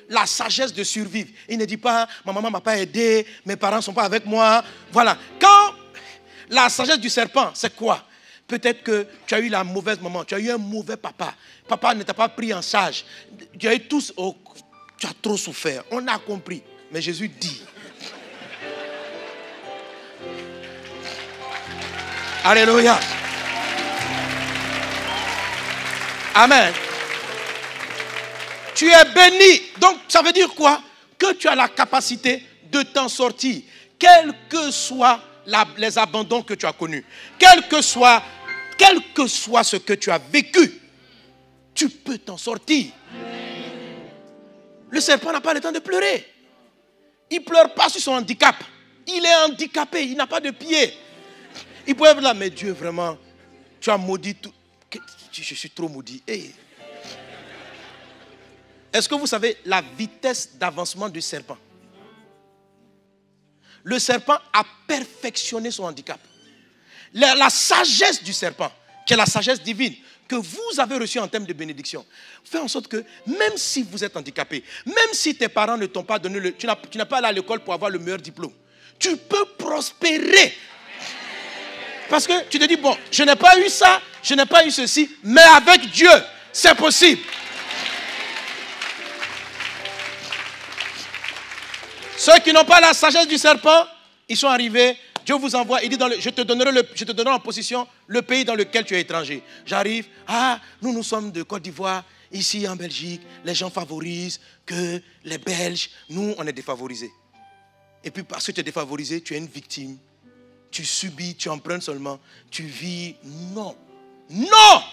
la sagesse de survivre. Il ne dit pas, ma maman ne m'a pas aidé, mes parents ne sont pas avec moi. Voilà. Quand la sagesse du serpent, c'est quoi? Peut-être que tu as eu la mauvaise maman, tu as eu un mauvais papa. Papa ne t'a pas pris en charge. Tu as eu tous, oh, tu as trop souffert. On a compris. Mais Jésus dit. Alléluia. Amen. Tu es béni. Donc, ça veut dire quoi? Que tu as la capacité de t'en sortir. Quels que soient les abandons que tu as connus. Quel que soit ce que tu as vécu. Tu peux t'en sortir. Le serpent n'a pas le temps de pleurer. Il ne pleure pas sur son handicap. Il est handicapé. Il n'a pas de pied. Il peut être là, mais Dieu, vraiment, tu as maudit tout. Je suis trop maudit. Hey. Est-ce que vous savez la vitesse d'avancement du serpent? Le serpent a perfectionné son handicap. La sagesse du serpent, qui est la sagesse divine, que vous avez reçue en termes de bénédiction, fait en sorte que même si vous êtes handicapé, même si tes parents ne t'ont pas donné, tu n'as pas allé à l'école pour avoir le meilleur diplôme, tu peux prospérer. Parce que tu te dis, bon, je n'ai pas eu ça, je n'ai pas eu ceci, mais avec Dieu, c'est possible. Ceux qui n'ont pas la sagesse du serpent, ils sont arrivés, Dieu vous envoie, il dit, je te donnerai en position le pays dans lequel tu es étranger. J'arrive, nous sommes de Côte d'Ivoire, ici en Belgique, les gens favorisent que les Belges, nous, on est défavorisés. Et puis parce que tu es défavorisé, tu es une victime. Tu subis, tu empruntes seulement, tu vis. Non. Non!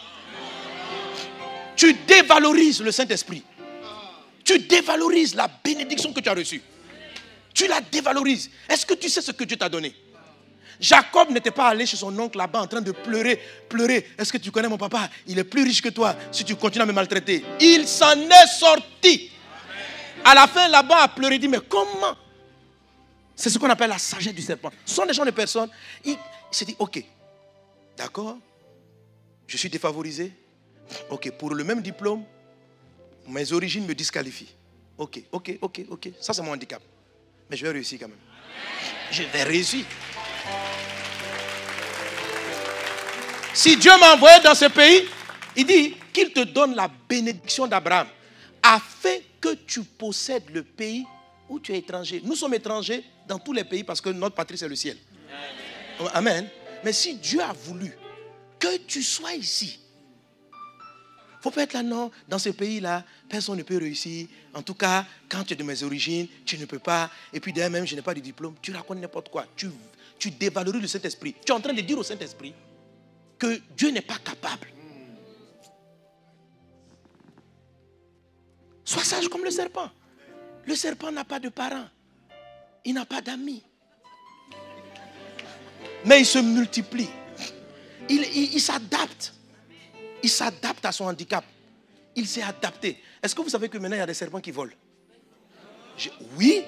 Tu dévalorises le Saint-Esprit. Tu dévalorises la bénédiction que tu as reçue. Tu la dévalorises. Est-ce que tu sais ce que Dieu t'a donné? Jacob n'était pas allé chez son oncle là-bas en train de pleurer. Est-ce que tu connais mon papa? Il est plus riche que toi si tu continues à me maltraiter. Il s'en est sorti. À la fin, là-bas, a pleuré, il dit, mais comment? C'est ce qu'on appelle la sagesse du serpent. Ce sont des gens de personnes, il se dit, ok, d'accord, je suis défavorisé. Ok, pour le même diplôme, mes origines me disqualifient. Ok. Ça, c'est mon handicap. Mais je vais réussir quand même. Je vais réussir. Si Dieu m'a envoyé dans ce pays, il dit qu'il te donne la bénédiction d'Abraham afin que tu possèdes le pays où tu es étranger. Nous sommes étrangers dans tous les pays parce que notre patrie c'est le ciel. Amen. Mais si Dieu a voulu que tu sois ici, il ne faut pas être là, non, dans ce pays-là, personne ne peut réussir. En tout cas, quand tu es de mes origines, tu ne peux pas. Et puis d'ailleurs même, je n'ai pas de diplôme. Tu racontes n'importe quoi. Tu dévalorises le Saint-Esprit. Tu es en train de dire au Saint-Esprit que Dieu n'est pas capable. Sois sage comme le serpent. Le serpent n'a pas de parents. Il n'a pas d'amis. Mais il se multiplie. Il s'adapte. Il s'adapte à son handicap. Il s'est adapté. Est-ce que vous savez que maintenant il y a des serpents qui volent? Oui,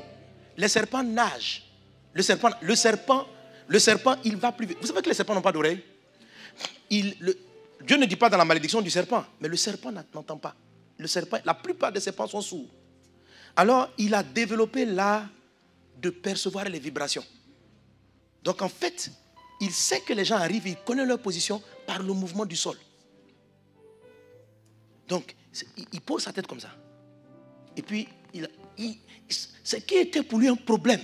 les serpents nagent. Le serpent, il va plus vite. Vous savez que les serpents n'ont pas d'oreilles? Dieu ne dit pas dans la malédiction du serpent, mais le serpent n'entend pas. La plupart des serpents sont sourds. Alors, il a développé l'art de percevoir les vibrations. Donc, en fait, il sait que les gens arrivent, il connaît leur position par le mouvement du sol. Donc, il pose sa tête comme ça. Et puis, ce qui était pour lui un problème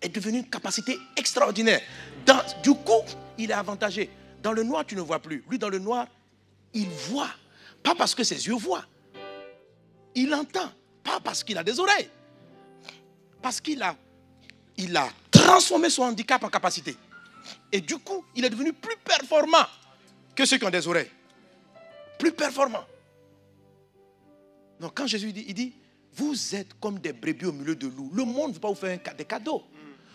est devenu une capacité extraordinaire. Du coup, il est avantagé. Dans le noir, tu ne vois plus. Lui, dans le noir, il voit. Pas parce que ses yeux voient. Il entend. Pas parce qu'il a des oreilles. Parce qu'il a transformé son handicap en capacité. Et du coup, il est devenu plus performant que ceux qui ont des oreilles. Plus performant. Donc quand Jésus dit, il dit, vous êtes comme des brebis au milieu de loups. Le monde ne veut pas vous faire des cadeaux.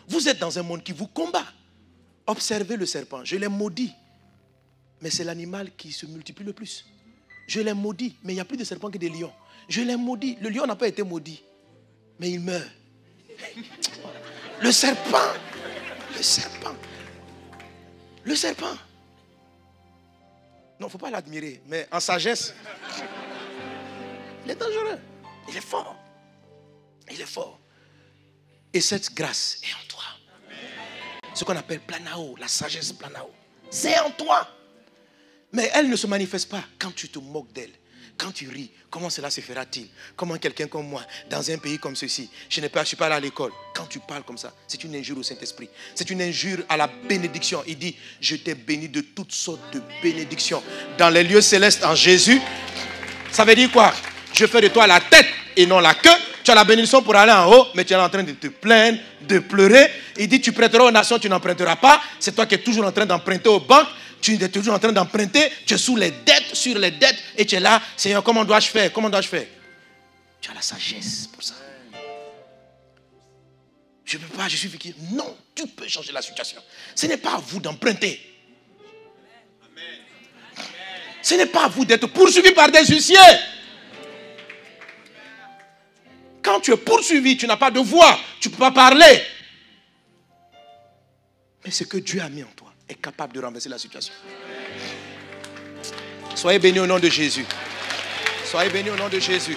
Vous êtes dans un monde qui vous combat. Observez le serpent. Je l'ai maudit. Mais c'est l'animal qui se multiplie le plus. Je l'ai maudit. Mais il n'y a plus de serpents que des lions. Je l'ai maudit. Le lion n'a pas été maudit. Mais il meurt. Le serpent. Le serpent. Le serpent. Non, il ne faut pas l'admirer. Mais en sagesse, il est dangereux. Il est fort. Il est fort. Et cette grâce est en toi. Ce qu'on appelle planao, la sagesse planao. C'est en toi. Mais elle ne se manifeste pas quand tu te moques d'elle. Quand tu ris, comment cela se fera-t-il? Comment quelqu'un comme moi, dans un pays comme ceci, je ne suis pas allé à l'école. Quand tu parles comme ça, c'est une injure au Saint-Esprit. C'est une injure à la bénédiction. Il dit, je t'ai béni de toutes sortes de bénédictions. Dans les lieux célestes en Jésus, ça veut dire quoi? Je fais de toi la tête et non la queue. Tu as la bénédiction pour aller en haut, mais tu es en train de te plaindre, de pleurer. Il dit, tu prêteras aux nations, tu n'emprunteras pas. C'est toi qui es toujours en train d'emprunter aux banques. Tu es toujours en train d'emprunter. Tu es sous les dettes, sur les dettes. Et tu es là, Seigneur, comment dois-je faire? Comment dois-je faire? Tu as la sagesse pour ça. Je ne peux pas, je suis victime. Non, tu peux changer la situation. Ce n'est pas à vous d'emprunter. Ce n'est pas à vous d'être poursuivi par des huissiers. Quand tu es poursuivi, tu n'as pas de voix, tu ne peux pas parler. Mais ce que Dieu a mis en toi est capable de renverser la situation. Soyez bénis au nom de Jésus. Soyez bénis au nom de Jésus.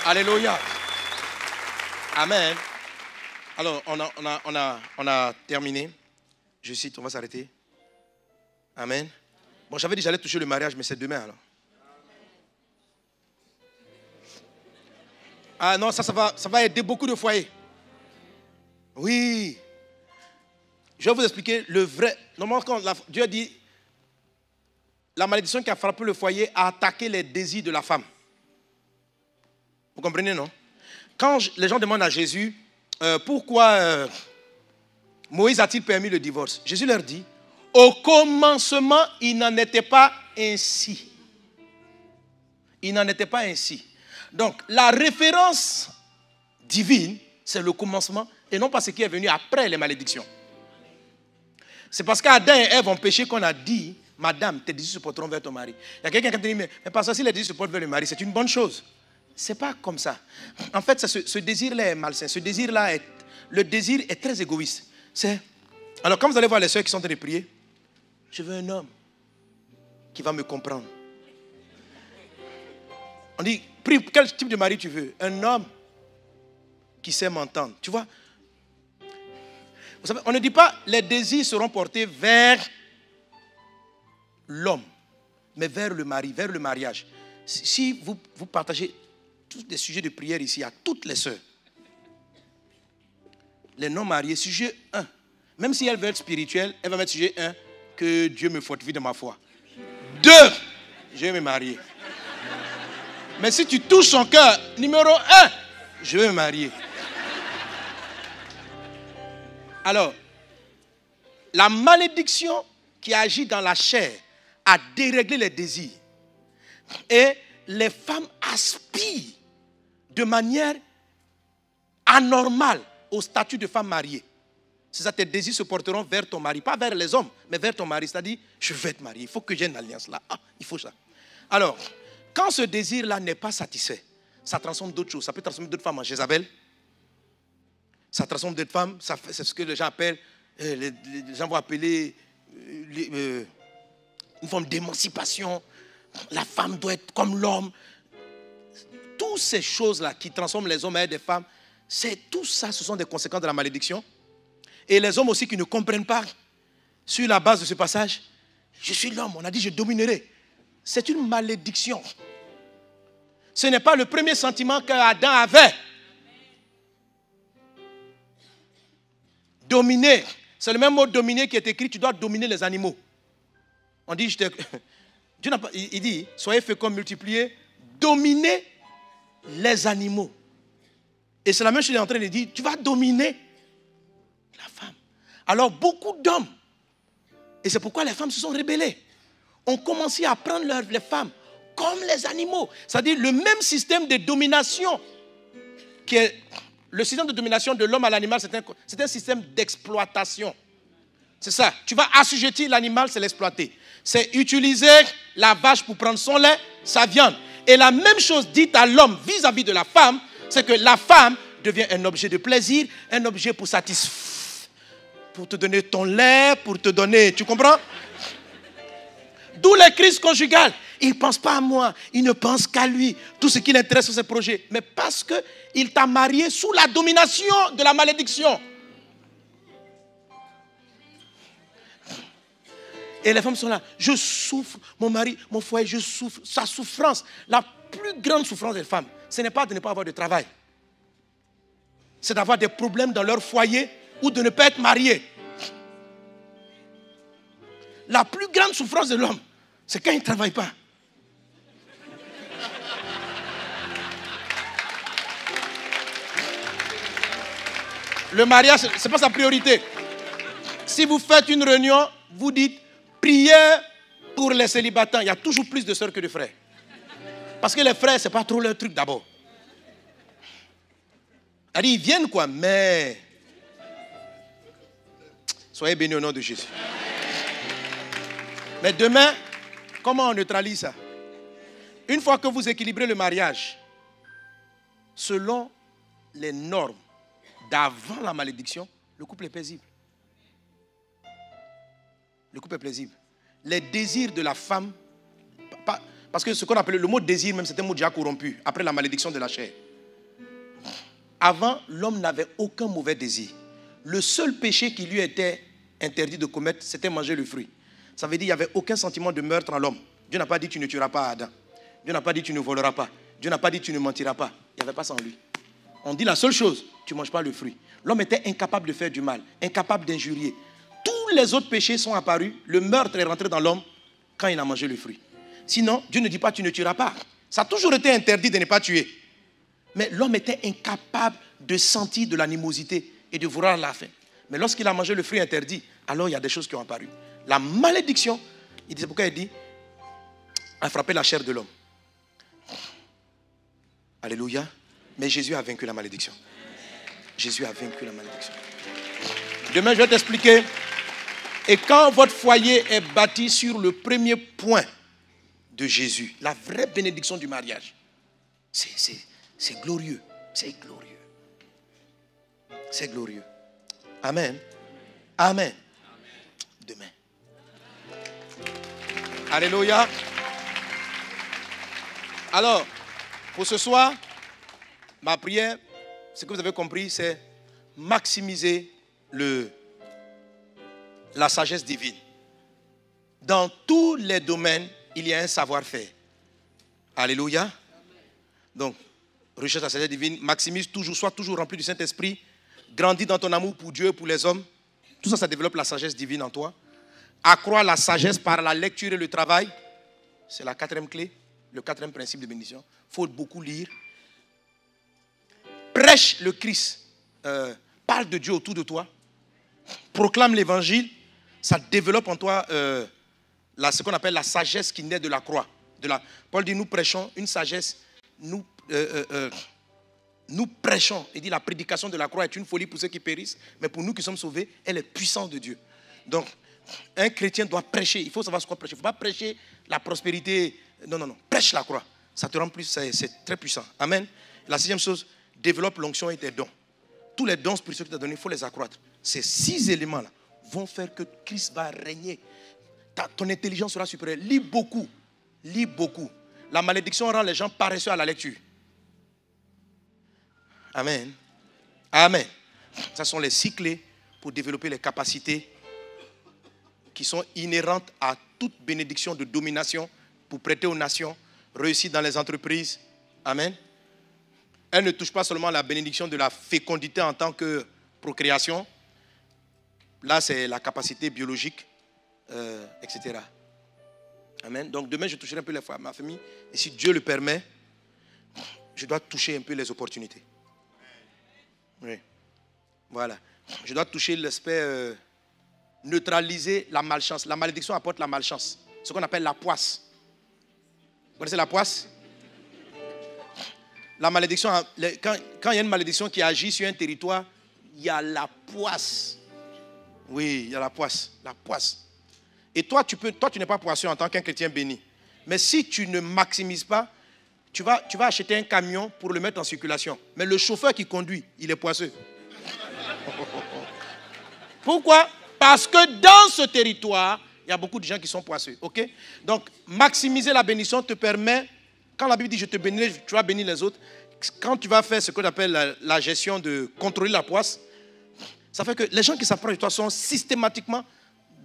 Alléluia. Amen. Alors, on a terminé. Je cite, on va s'arrêter. Amen. Bon, j'avais dit que j'allais toucher le mariage, mais c'est demain alors. Ah non, ça va aider beaucoup de foyers. Oui. Je vais vous expliquer le vrai. Normalement, quand Dieu a dit, la malédiction qui a frappé le foyer a attaqué les désirs de la femme. Vous comprenez, non? Quand les gens demandent à Jésus, pourquoi Moïse a-t-il permis le divorce? Jésus leur dit, au commencement, il n'en était pas ainsi. Il n'en était pas ainsi. Donc, la référence divine, c'est le commencement et non pas ce qui est venu après les malédictions. C'est parce qu'Adam et Ève ont péché qu'on a dit, madame, tes désirs se porteront vers ton mari. Il y a quelqu'un qui a dit, mais parce que si les désirs se portent vers le mari, c'est une bonne chose. Ce n'est pas comme ça. En fait, ce désir-là est malsain. Ce désir-là, le désir est très égoïste. Alors, quand vous allez voir les sœurs qui sont en train de prier, je veux un homme qui va me comprendre. On dit, prie, quel type de mari tu veux? Un homme qui sait m'entendre. Tu vois? Vous savez, on ne dit pas les désirs seront portés vers l'homme, mais vers le mari, vers le mariage. Si vous partagez tous les sujets de prière ici à toutes les sœurs, les non-mariés, sujet 1, même si elles veulent être spirituelles, elle va mettre sujet 1, que Dieu me fortifie dans ma foi. 2, je vais me marier. Mais si tu touches son cœur, numéro 1, je vais me marier. Alors, la malédiction qui agit dans la chair a déréglé les désirs. Et les femmes aspirent de manière anormale au statut de femme mariée. C'est ça, tes désirs se porteront vers ton mari, pas vers les hommes, mais vers ton mari. C'est-à-dire, je vais te marier, il faut que j'ai une alliance là. Ah, il faut ça. Alors, quand ce désir-là n'est pas satisfait, ça transforme d'autres choses. Ça peut transformer d'autres femmes en Jézabel. Ça transforme d'autres femmes. C'est ce que les gens appellent, les gens vont appeler une forme d'émancipation. La femme doit être comme l'homme. Toutes ces choses-là qui transforment les hommes en des femmes, tout ça, ce sont des conséquences de la malédiction. Et les hommes aussi qui ne comprennent pas, sur la base de ce passage, je suis l'homme, on a dit je dominerai. C'est une malédiction. Ce n'est pas le premier sentiment qu'Adam avait. Dominer. C'est le même mot dominer qui est écrit, tu dois dominer les animaux. On dit, Dieu n'a pas, il dit, soyez féconds, multipliez, dominez les animaux. Et c'est la même chose qu'il est en train de dire, tu vas dominer la femme. Alors beaucoup d'hommes, et c'est pourquoi les femmes se sont rebellées, ont commencé à prendre les femmes comme les animaux. C'est-à-dire le même système de domination, qui est le système de domination de l'homme à l'animal, c'est un système d'exploitation. C'est ça. Tu vas assujettir l'animal, c'est l'exploiter. C'est utiliser la vache pour prendre son lait, sa viande. Et la même chose dite à l'homme vis-à-vis de la femme, c'est que la femme devient un objet de plaisir, un objet pour satisfaire, pour te donner ton lait, pour te donner... Tu comprends? D'où les crises conjugales. Il ne pense pas à moi, il ne pense qu'à lui. Tout ce qui l'intéresse sur ses projets. Mais parce qu'il t'a marié sous la domination de la malédiction. Et les femmes sont là. Je souffre, mon mari, mon foyer, je souffre. Sa souffrance, la plus grande souffrance des femmes, ce n'est pas de ne pas avoir de travail. C'est d'avoir des problèmes dans leur foyer ou de ne pas être marié. La plus grande souffrance de l'homme, c'est quand il ne travaille pas. Le mariage, ce n'est pas sa priorité. Si vous faites une réunion, vous dites prière pour les célibataires. Il y a toujours plus de sœurs que de frères. Parce que les frères, ce n'est pas trop leur truc d'abord. Ils viennent quoi, mais... Soyez bénis au nom de Jésus. Mais demain, comment on neutralise ça? Une fois que vous équilibrez le mariage, selon les normes d'avant la malédiction, le couple est paisible. Le couple est paisible. Les désirs de la femme, parce que ce qu'on appelle le mot désir, même c'est un mot déjà corrompu, après la malédiction de la chair. Avant, l'homme n'avait aucun mauvais désir. Le seul péché qui lui était interdit de commettre, c'était manger le fruit. Ça veut dire qu'il n'y avait aucun sentiment de meurtre en l'homme. Dieu n'a pas dit tu ne tueras pas Adam. Dieu n'a pas dit tu ne voleras pas. Dieu n'a pas dit tu ne mentiras pas. Il n'y avait pas ça en lui. On dit la seule chose, tu ne manges pas le fruit. L'homme était incapable de faire du mal, incapable d'injurier. Tous les autres péchés sont apparus. Le meurtre est rentré dans l'homme quand il a mangé le fruit. Sinon, Dieu ne dit pas tu ne tueras pas. Ça a toujours été interdit de ne pas tuer. Mais l'homme était incapable de sentir de l'animosité et de vouloir la fin. Mais lorsqu'il a mangé le fruit interdit, alors il y a des choses qui ont apparu. La malédiction, c'est pourquoi il dit, a frappé la chair de l'homme. Alléluia. Mais Jésus a vaincu la malédiction. Jésus a vaincu la malédiction. Demain, je vais t'expliquer. Et quand votre foyer est bâti sur le premier point de Jésus, la vraie bénédiction du mariage, c'est glorieux. C'est glorieux. C'est glorieux. Amen. Amen. Demain. Alléluia. Alors, pour ce soir, ma prière, ce que vous avez compris, c'est maximiser la sagesse divine. Dans tous les domaines, il y a un savoir-faire. Alléluia. Donc, recherche la sagesse divine, maximise toujours, sois toujours rempli du Saint-Esprit, grandis dans ton amour pour Dieu et pour les hommes. Tout ça, ça développe la sagesse divine en toi. Accroît la sagesse par la lecture et le travail. C'est la quatrième clé, le quatrième principe de bénédiction. Il faut beaucoup lire. Prêche le Christ. Parle de Dieu autour de toi. Proclame l'évangile. Ça développe en toi ce qu'on appelle la sagesse qui naît de la croix. Paul dit, nous prêchons une sagesse. Nous prêchons. Il dit, la prédication de la croix est une folie pour ceux qui périssent. Mais pour nous qui sommes sauvés, elle est puissance de Dieu. Donc, un chrétien doit prêcher. Il faut savoir ce qu'on prêche. Il ne faut pas prêcher la prospérité. Non, non, non. Prêche la croix. Ça te rend plus. C'est très puissant. Amen. La sixième chose, développe l'onction et tes dons. Tous les dons spirituels que tu as donnés, il faut les accroître. Ces 6 éléments-là vont faire que Christ va régner. Ton intelligence sera supérieure. Lis beaucoup. Lis beaucoup. La malédiction rend les gens paresseux à la lecture. Amen. Amen. Ce sont les 6 clés pour développer les capacités qui sont inhérentes à toute bénédiction de domination pour prêter aux nations, réussir dans les entreprises. Amen. Elle ne touche pas seulement la bénédiction de la fécondité en tant que procréation. Là, c'est la capacité biologique, etc. Amen. Donc demain, je toucherai un peu ma famille. Et si Dieu le permet, je dois toucher un peu les opportunités. Oui. Voilà. Je dois toucher l'aspect neutraliser la malchance. La malédiction apporte la malchance. Ce qu'on appelle la poisse. Vous connaissez la poisse? La malédiction, quand il y a une malédiction qui agit sur un territoire, il y a la poisse. Oui, il y a la poisse. La poisse. Et toi, tu n'es pas poisseux en tant qu'un chrétien béni. Mais si tu ne maximises pas, tu vas acheter un camion pour le mettre en circulation. Mais le chauffeur qui conduit, il est poisseux. Pourquoi? Parce que dans ce territoire, il y a beaucoup de gens qui sont poisseux. Ok? Donc, maximiser la bénédiction te permet, quand la Bible dit je te bénirai, tu vas bénir les autres. Quand tu vas faire ce qu'on appelle la gestion de contrôler la poisse, ça fait que les gens qui s'approchent de toi sont systématiquement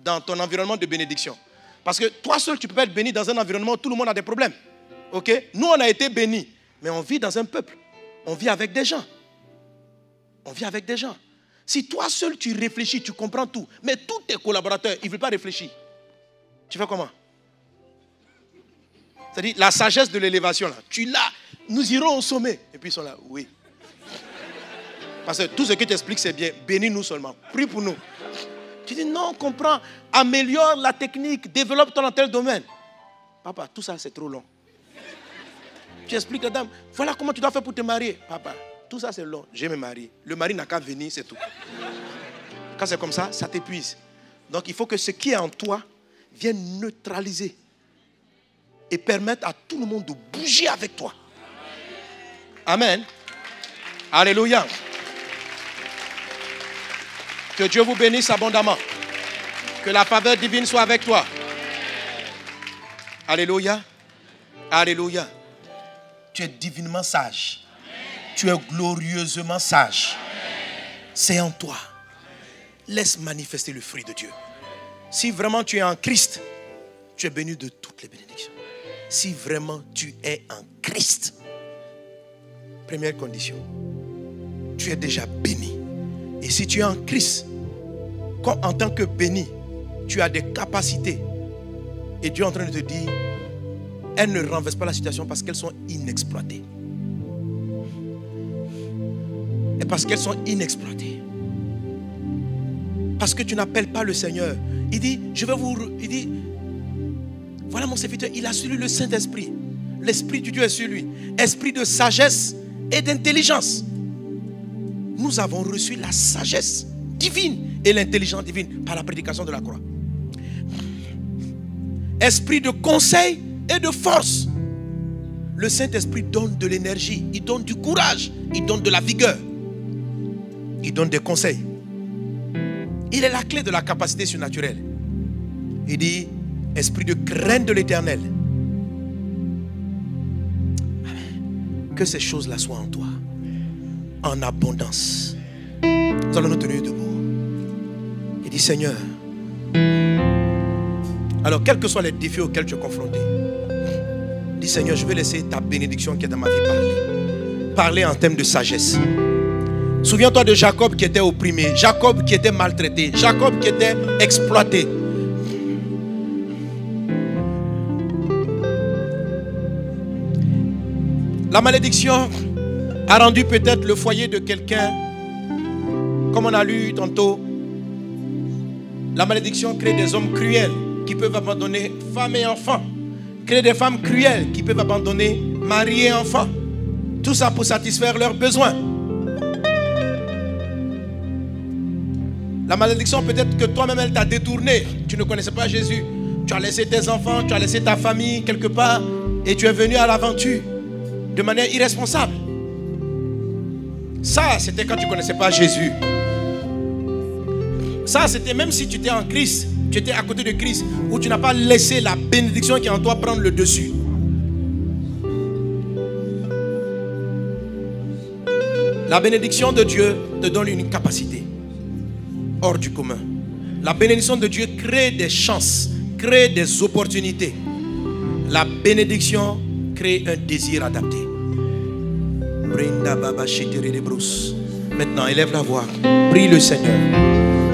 dans ton environnement de bénédiction. Parce que toi seul, tu ne peux pas être béni dans un environnement où tout le monde a des problèmes. Ok? Nous, on a été bénis, mais on vit dans un peuple. On vit avec des gens. On vit avec des gens. Si toi seul, tu réfléchis, tu comprends tout, mais tous tes collaborateurs, ils ne veulent pas réfléchir. Tu fais comment? C'est-à-dire la sagesse de l'élévation. Là. Tu l'as. Nous irons au sommet. Et puis ils sont là. Oui. Parce que tout ce que tu expliques, c'est bien. Bénis-nous seulement. Prie pour nous. Tu dis non, comprends. Améliore la technique. Développe-toi dans tel domaine. Papa, tout ça, c'est trop long. Tu expliques à la dame, voilà comment tu dois faire pour te marier. Papa, tout ça, c'est long. Je vais me marier. Le mari n'a qu'à venir, c'est tout. Quand c'est comme ça, ça t'épuise. Donc, il faut que ce qui est en toi vienne neutraliser et permettre à tout le monde de bouger avec toi. Amen. Alléluia. Que Dieu vous bénisse abondamment. Que la faveur divine soit avec toi. Alléluia. Alléluia. Tu es divinement sage. Tu es glorieusement sage. C'est en toi. Laisse manifester le fruit de Dieu. Si vraiment tu es en Christ, tu es béni de toutes les bénédictions. Si vraiment tu es en Christ, première condition, tu es déjà béni. Et si tu es en Christ, comme en tant que béni, tu as des capacités. Et Dieu est en train de te dire, elles ne renversent pas la situation parce qu'elles sont inexploitées. Et parce qu'elles sont inexploitées. Parce que tu n'appelles pas le Seigneur. Il dit, il dit, voilà mon serviteur, il a sur lui le Saint-Esprit. L'Esprit du Dieu est sur lui. Esprit de sagesse et d'intelligence. Nous avons reçu la sagesse divine et l'intelligence divine par la prédication de la croix. Esprit de conseil et de force. Le Saint-Esprit donne de l'énergie, il donne du courage, il donne de la vigueur, il donne des conseils. Il est la clé de la capacité surnaturelle. Il dit, esprit de crainte de l'Éternel. Que ces choses-là soient en toi, en abondance. Nous allons nous tenir debout. Il dit, Seigneur, alors quels que soient les défis auxquels tu es confronté, dis, Seigneur, je vais laisser ta bénédiction qui est dans ma vie parler. Parler en termes de sagesse. Souviens-toi de Jacob qui était opprimé, Jacob qui était maltraité, Jacob qui était exploité. La malédiction a rendu peut-être le foyer de quelqu'un, comme on a lu tantôt. La malédiction crée des hommes cruels qui peuvent abandonner femmes et enfants. Crée des femmes cruelles qui peuvent abandonner mari et enfants. Tout ça pour satisfaire leurs besoins. La malédiction, peut-être que toi-même, elle t'a détourné. Tu ne connaissais pas Jésus. Tu as laissé tes enfants, tu as laissé ta famille quelque part et tu es venu à l'aventure de manière irresponsable. Ça, c'était quand tu ne connaissais pas Jésus. Ça, c'était même si tu étais en Christ, tu étais à côté de Christ, où tu n'as pas laissé la bénédiction qui est en toi prendre le dessus. La bénédiction de Dieu te donne une capacité hors du commun. La bénédiction de Dieu crée des chances, crée des opportunités. La bénédiction crée un désir adapté. Maintenant, élève la voix. Prie le Seigneur.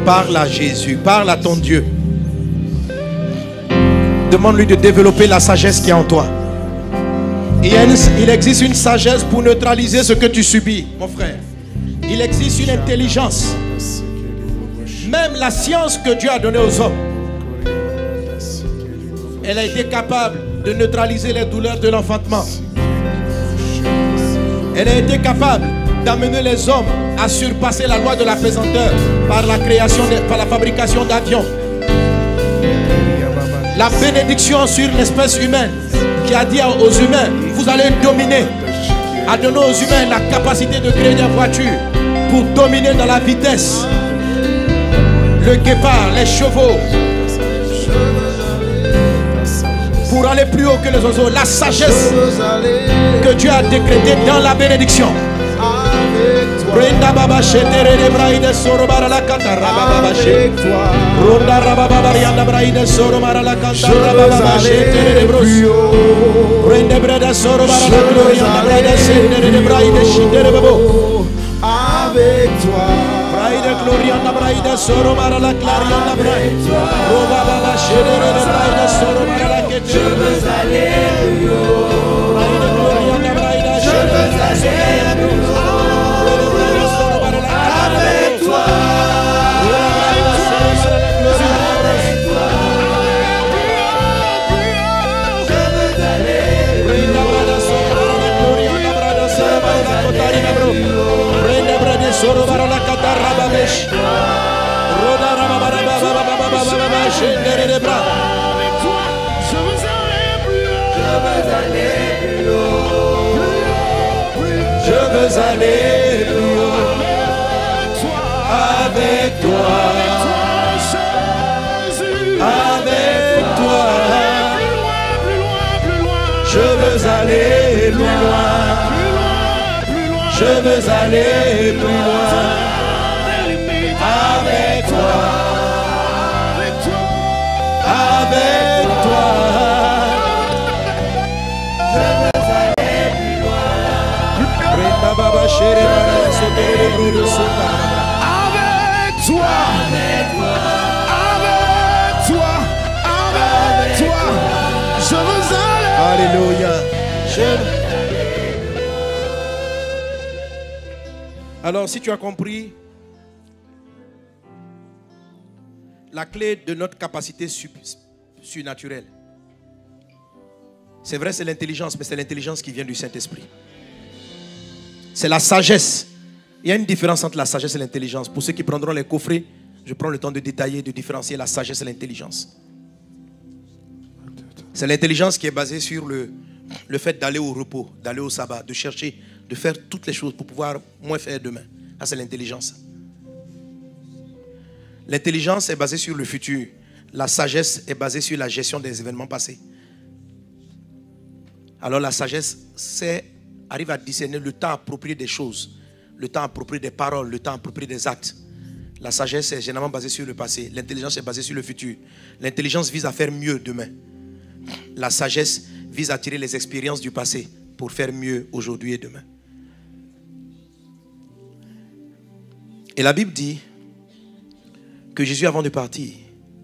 Parle à Jésus. Parle à ton Dieu. Demande-lui de développer la sagesse qui est en toi. Il existe une sagesse pour neutraliser ce que tu subis, mon frère. Il existe une intelligence. Même la science que Dieu a donnée aux hommes, elle a été capable de neutraliser les douleurs de l'enfantement. Elle a été capable d'amener les hommes à surpasser la loi de la pesanteur par la fabrication d'avions. La bénédiction sur l'espèce humaine qui a dit aux humains, vous allez dominer, a donné aux humains la capacité de créer des voitures pour dominer dans la vitesse. Le guépard, les chevaux, pour aller plus haut que les oiseaux. La sagesse que Dieu a décrétée dans la bénédiction. Avec toi. Gloriana Braida Soro Marala Clariana Braida Roba Baba Shedere Braida Soro Marala Kete. Je veux aller plus haut. Braida Gloriana Braida Shedere. Je veux aller plus haut. Avec toi. Avec toi. Je veux aller plus haut. Braida Soro Marala Gloriana Braida Soro Marala Kotarina Bro. Braida Braida Soro Marala Katarra Babesh. Roda Rababa Baba Shendere de Bra. Avec toi, je veux aller plus haut. Je veux aller plus haut. Je veux aller plus haut. Avec toi. Avec toi. Je veux aller plus loin. Je veux aller plus loin. Avec toi. Avec toi. Je veux aller plus loin. Brenda Baba Chere Mara Sotere Bro de Soka. Avec toi. Avec toi. Avec toi. Avec toi. Je veux aller. Alléluia. Alors, si tu as compris la clé de notre capacité surnaturelle, c'est vrai, c'est l'intelligence, mais c'est l'intelligence qui vient du Saint-Esprit. C'est la sagesse. Il y a une différence entre la sagesse et l'intelligence. Pour ceux qui prendront les coffrets, je prends le temps de détailler, de différencier la sagesse et l'intelligence. C'est l'intelligence qui est basée sur le fait d'aller au repos, d'aller au sabbat, de chercher, de faire toutes les choses pour pouvoir moins faire demain. Ça, c'est l'intelligence. L'intelligence est basée sur le futur. La sagesse est basée sur la gestion des événements passés. Alors la sagesse arrive à discerner le temps approprié des choses, le temps approprié des paroles, le temps approprié des actes. La sagesse est généralement basée sur le passé. L'intelligence est basée sur le futur. L'intelligence vise à faire mieux demain. La sagesse vise à tirer les expériences du passé pour faire mieux aujourd'hui et demain. Et la Bible dit que Jésus, avant de partir,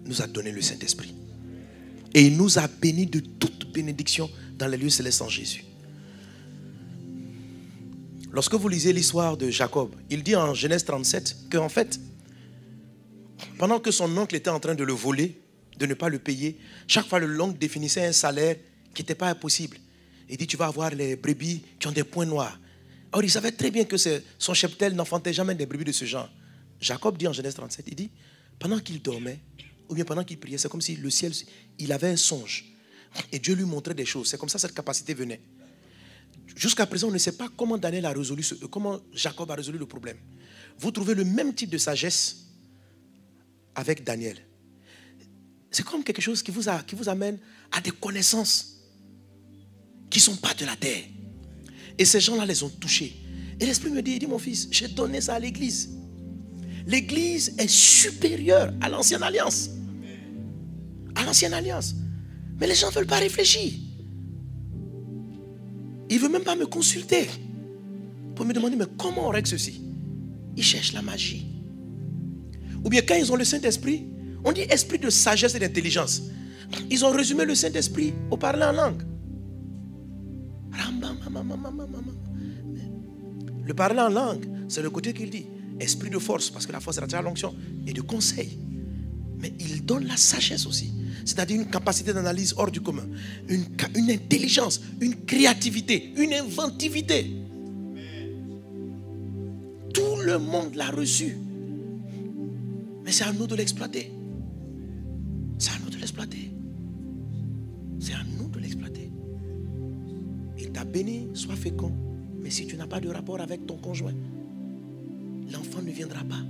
nous a donné le Saint-Esprit. Et il nous a bénis de toute bénédiction dans les lieux célestes en Jésus. Lorsque vous lisez l'histoire de Jacob, il dit en Genèse 37 qu'en fait, pendant que son oncle était en train de le voler, de ne pas le payer, chaque fois l'oncle définissait un salaire qui n'était pas impossible. Il dit, tu vas avoir les brebis qui ont des points noirs. Or, il savait très bien que son cheptel n'enfantait jamais des brebis de ce genre. Jacob dit en Genèse 37, il dit, pendant qu'il dormait, ou bien pendant qu'il priait, c'est comme si le ciel, il avait un songe. Et Dieu lui montrait des choses. C'est comme ça cette capacité venait. Jusqu'à présent, on ne sait pas comment Daniel a résolu comment Jacob a résolu le problème. Vous trouvez le même type de sagesse avec Daniel. C'est comme quelque chose qui vous amène à des connaissances qui ne sont pas de la terre. Et ces gens-là les ont touchés. Et l'Esprit me dit, il dit, mon fils, j'ai donné ça à l'église. L'église est supérieure à l'ancienne alliance. À l'ancienne alliance. Mais les gens ne veulent pas réfléchir. Ils ne veulent même pas me consulter pour me demander, mais comment on règle ceci? Ils cherchent la magie. Ou bien quand ils ont le Saint-Esprit, on dit esprit de sagesse et d'intelligence. Ils ont résumé le Saint-Esprit au parler en langue. Le parler en langue, c'est le côté qu'il dit. Esprit de force, parce que la force c'est la l'onction, et de conseil. Mais il donne la sagesse aussi. C'est-à-dire une capacité d'analyse hors du commun. Une intelligence, une créativité, une inventivité. Tout le monde l'a reçu. Mais c'est à nous de l'exploiter. C'est à nous de l'exploiter. C'est à nous de l'exploiter. Il t'a béni, sois fécond. Mais si tu n'as pas de rapport avec ton conjoint, l'enfant ne viendra pas.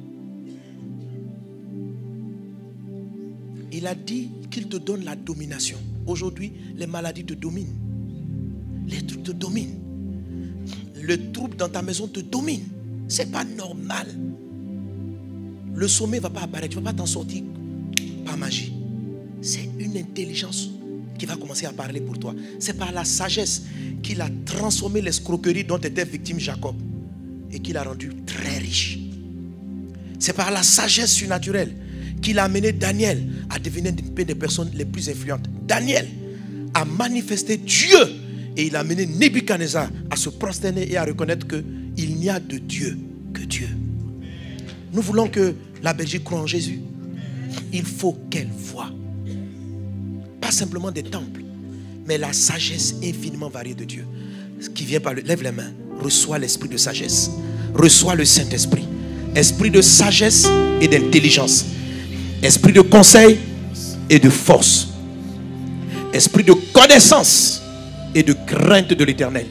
Il a dit qu'il te donne la domination. Aujourd'hui, les maladies te dominent. Les trucs te dominent. Le trouble dans ta maison te domine. C'est pas normal. Le sommet ne va pas apparaître. Tu ne vas pas t'en sortir par magie. C'est une intelligence qui va commencer à parler pour toi. C'est par la sagesse qu'il a transformé l'escroquerie dont était victime Jacob et qu'il a rendu très riche. C'est par la sagesse surnaturelle qu'il a amené Daniel à devenir une des personnes les plus influentes. Daniel a manifesté Dieu et il a amené Nebuchadnezzar à se prosterner et à reconnaître qu'il n'y a de Dieu que Dieu. Nous voulons que la Belgique croie en Jésus. Il faut qu'elle voie. Pas simplement des temples, mais la sagesse infiniment variée de Dieu. Ce qui vient par le... Lève les mains. Reçois l'esprit de sagesse. Reçois le Saint-Esprit. Esprit de sagesse et d'intelligence. Esprit de conseil et de force. Esprit de connaissance et de crainte de l'Éternel.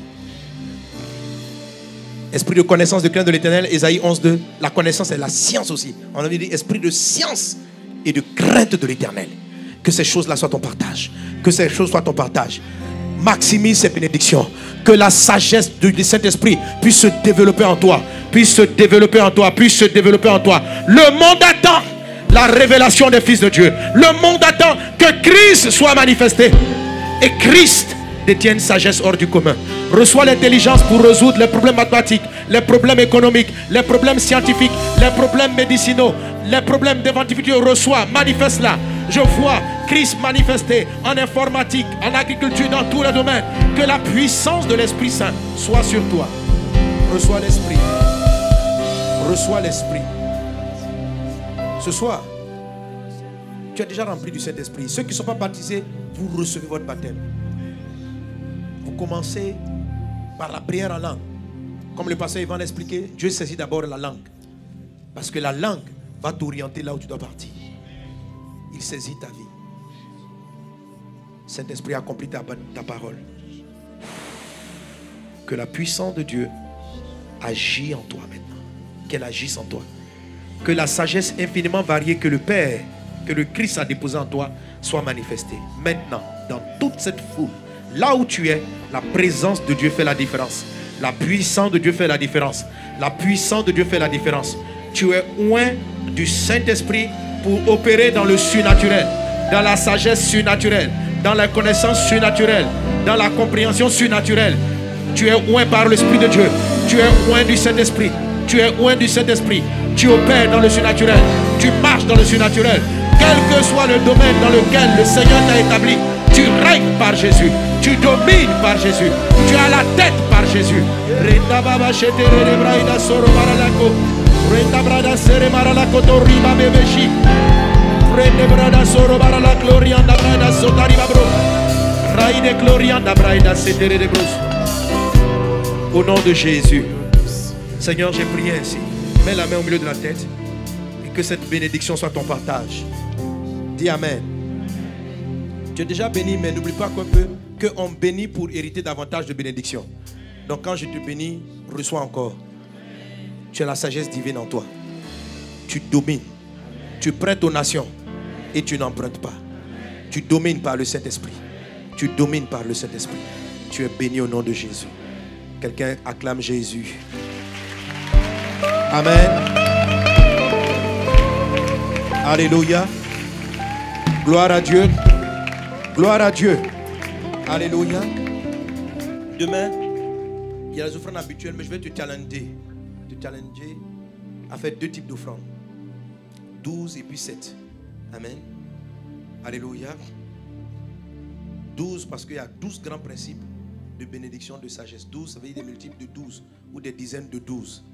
Esprit de connaissance, de crainte de l'Éternel, Ésaïe 11:2. La connaissance est la science aussi. On avait dit esprit de science et de crainte de l'Éternel. Que ces choses-là soient ton partage. Que ces choses soient ton partage. Maximise ces bénédictions. Que la sagesse du Saint-Esprit puisse se développer en toi. Puisse se développer en toi. Puisse se développer en toi. Le monde attend la révélation des fils de Dieu. Le monde attend que Christ soit manifesté. Et Christ détienne sagesse hors du commun. Reçois l'intelligence pour résoudre les problèmes mathématiques, les problèmes économiques, les problèmes scientifiques, les problèmes médicinaux, les problèmes d'inventivité. Reçois, manifeste-la. Je vois Christ manifesté en informatique, en agriculture, dans tous les domaines. Que la puissance de l'Esprit Saint soit sur toi. Reçois l'Esprit. Reçois l'Esprit. Ce soir, tu es déjà rempli du Saint-Esprit. Ceux qui ne sont pas baptisés, vous recevez votre baptême. Vous commencez par la prière en langue. Comme le pasteur Ivan l'a expliqué, Dieu saisit d'abord la langue. Parce que la langue va t'orienter là où tu dois partir. Il saisit ta vie. Saint-Esprit accomplit ta parole. Que la puissance de Dieu agisse en toi maintenant. Qu'elle agisse en toi. Que la sagesse infiniment variée que le Père, que le Christ a déposée en toi soit manifestée. Maintenant, dans toute cette foule, là où tu es, la présence de Dieu fait la différence. La puissance de Dieu fait la différence. La puissance de Dieu fait la différence. Tu es oint du Saint-Esprit pour opérer dans le surnaturel, dans la sagesse surnaturelle, dans la connaissance surnaturelle, dans la compréhension surnaturelle. Tu es oint par l'Esprit de Dieu. Tu es oint du Saint-Esprit. Tu es oint du Saint-Esprit. Tu opères dans le surnaturel. Tu marches dans le surnaturel. Quel que soit le domaine dans lequel le Seigneur t'a établi, tu règnes par Jésus. Tu domines par Jésus. Tu as la tête par Jésus. Au nom de Jésus. Seigneur, j'ai prié ainsi. Mets la main au milieu de la tête et que cette bénédiction soit ton partage. Dis Amen. Tu es déjà béni, mais n'oublie pas qu'on bénit pour hériter davantage de bénédictions. Donc quand je te bénis, reçois encore. Tu as la sagesse divine en toi. Tu domines. Tu prêtes aux nations et tu n'empruntes pas. Tu domines par le Saint-Esprit. Tu domines par le Saint-Esprit. Tu es béni au nom de Jésus. Quelqu'un acclame Jésus. Amen. Alléluia. Gloire à Dieu. Gloire à Dieu. Alléluia. Demain, il y a les offrandes habituelles, mais je vais te challenger. Te challenger à faire 2 types d'offrandes. 12 et puis 7. Amen. Alléluia. 12 parce qu'il y a 12 grands principes de bénédiction, de sagesse. 12, ça veut dire des multiples de 12 ou des dizaines de 12.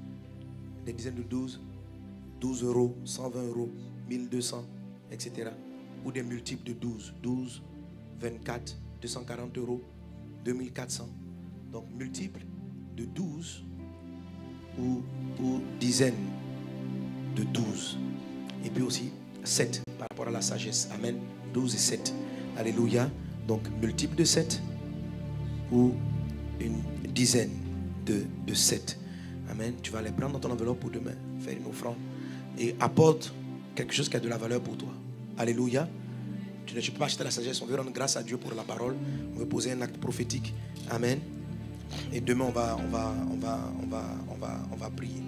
Des dizaines de 12, 12 euros, 120 euros, 1200, etc. Ou des multiples de 12, 12, 24, 240 euros, 2400. Donc multiples de 12 ou dizaines de 12. Et puis aussi 7 par rapport à la sagesse. Amen. 12 et 7. Alléluia. Donc multiple de 7 ou une dizaine de 7. Amen. Tu vas les prendre dans ton enveloppe pour demain, faire une offrande et apporte quelque chose qui a de la valeur pour toi. Alléluia. Tu ne peux pas acheter la sagesse. On veut rendre grâce à Dieu pour la parole. On veut poser un acte prophétique. Amen. Et demain on va prier.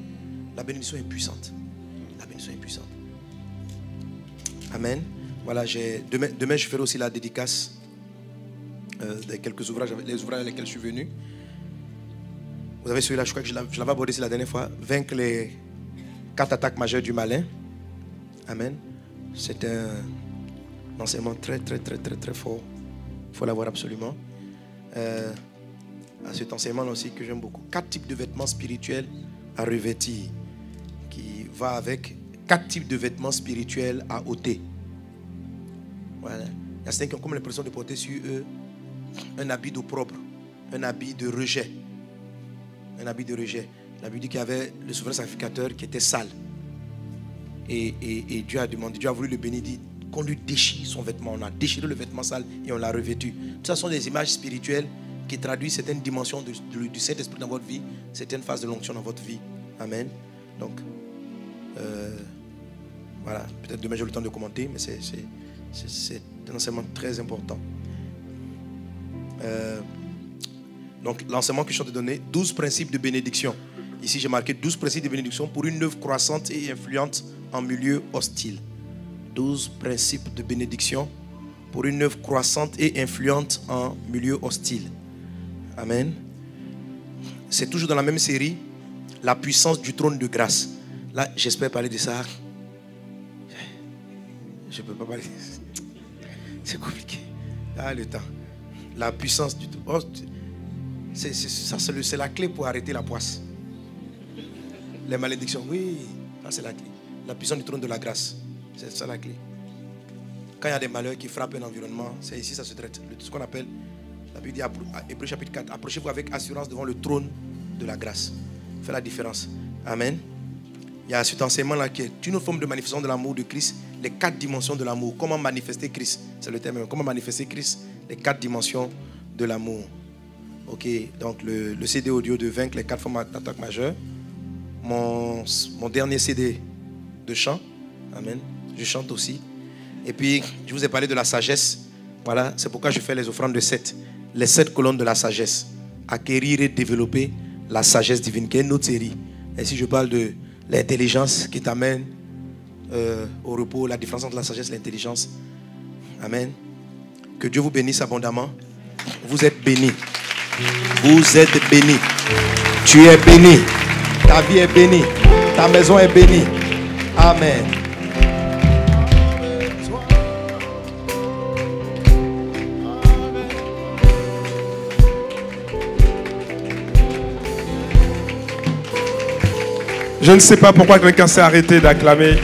La bénédiction est puissante. La bénédiction est puissante. Amen. Voilà, demain je ferai aussi la dédicace de quelques ouvrages, les ouvrages avec lesquels je suis venu. Vous avez celui-là, je crois que je l'avais abordé la dernière fois. Vaincre les 4 attaques majeures du malin. Amen. C'est un enseignement très fort. Il faut l'avoir absolument. À cet enseignement aussi que j'aime beaucoup. 4 types de vêtements spirituels à revêtir, qui va avec 4 types de vêtements spirituels à ôter. Voilà. Il y a certains qui ont comme l'impression de porter sur eux un habit d'opprobre, un habit de rejet. Un habit de rejet. La Bible dit qu'il y avait le souverain sacrificateur qui était sale. Et Dieu a demandé, Dieu a voulu le bénir, dit qu'on lui déchire son vêtement. On a déchiré le vêtement sale et on l'a revêtu. Tout ça sont des images spirituelles qui traduisent certaines dimensions du Saint-Esprit dans votre vie, certaines phases de l'onction dans votre vie. Amen. Donc, voilà. Peut-être demain j'ai le temps de commenter, mais c'est un enseignement très important. Donc, l'enseignement que je suis en train de donner, 12 principes de bénédiction. Ici, j'ai marqué 12 principes de bénédiction pour une œuvre croissante et influente en milieu hostile. 12 principes de bénédiction pour une œuvre croissante et influente en milieu hostile. Amen. C'est toujours dans la même série, la puissance du trône de grâce. Là, j'espère parler de ça. Je ne peux pas parler. C'est compliqué. Ah, le temps. La puissance du trône. Oh, c'est la clé pour arrêter la poisse. Les malédictions, oui, c'est la clé. La puissance du trône de la grâce, c'est ça la clé. Quand il y a des malheurs qui frappent un environnement, c'est ici ça se traite. Ce qu'on appelle, la Bible dit à Hébreux chapitre 4, approchez-vous avec assurance devant le trône de la grâce. Fait la différence. Amen. Il y a cet enseignement-là qui est une forme de manifestation de l'amour de Christ, les 4 dimensions de l'amour. Comment manifester Christ? C'est le thème. Comment manifester Christ? Les 4 dimensions de l'amour. Ok, donc le CD audio de Vaincre les 4 formes d'attaque majeure. Mon dernier CD de chant. Amen. Je chante aussi. Et puis, je vous ai parlé de la sagesse. Voilà, c'est pourquoi je fais les offrandes de 7. Les 7 colonnes de la sagesse. Acquérir et développer la sagesse divine, qui est une autre série. Et si je parle de l'intelligence qui t'amène au repos, la différence entre la sagesse et l'intelligence. Amen. Que Dieu vous bénisse abondamment. Vous êtes bénis. Vous êtes bénis. Tu es béni. Ta vie est bénie. Ta maison est bénie. Amen. Je ne sais pas pourquoi quelqu'un s'est arrêté d'acclamer.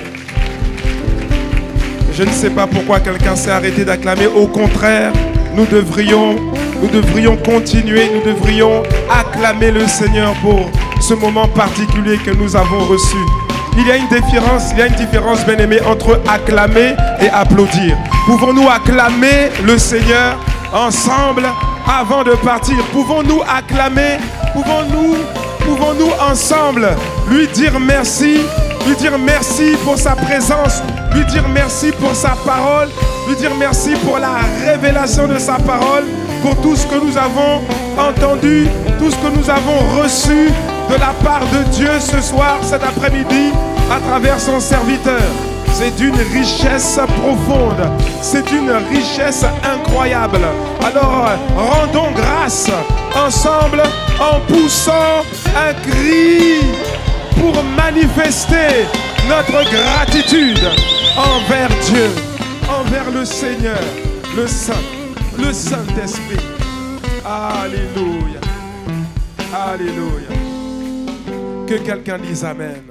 Je ne sais pas pourquoi quelqu'un s'est arrêté d'acclamer. Au contraire, nous devrions continuer, nous devrions acclamer le Seigneur pour ce moment particulier que nous avons reçu. Il y a une différence, bien-aimés, entre acclamer et applaudir. Pouvons-nous acclamer le Seigneur ensemble avant de partir? Pouvons-nous acclamer? Pouvons-nous ensemble lui dire merci pour sa présence, lui dire merci pour sa parole, lui dire merci pour la révélation de sa parole, pour tout ce que nous avons entendu, tout ce que nous avons reçu de la part de Dieu ce soir, cet après-midi, à travers son serviteur. C'est d'une richesse profonde, c'est une richesse incroyable. Alors, rendons grâce ensemble en poussant un cri pour manifester notre gratitude envers Dieu, envers le Seigneur, le Saint. Le Saint-Esprit. Alléluia. Alléluia. Que quelqu'un dise Amen.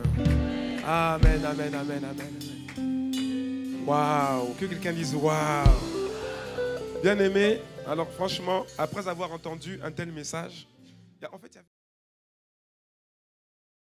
Amen, amen, amen, amen. Waouh. Que quelqu'un dise waouh. Bien aimé, alors franchement, après avoir entendu un tel message, en fait,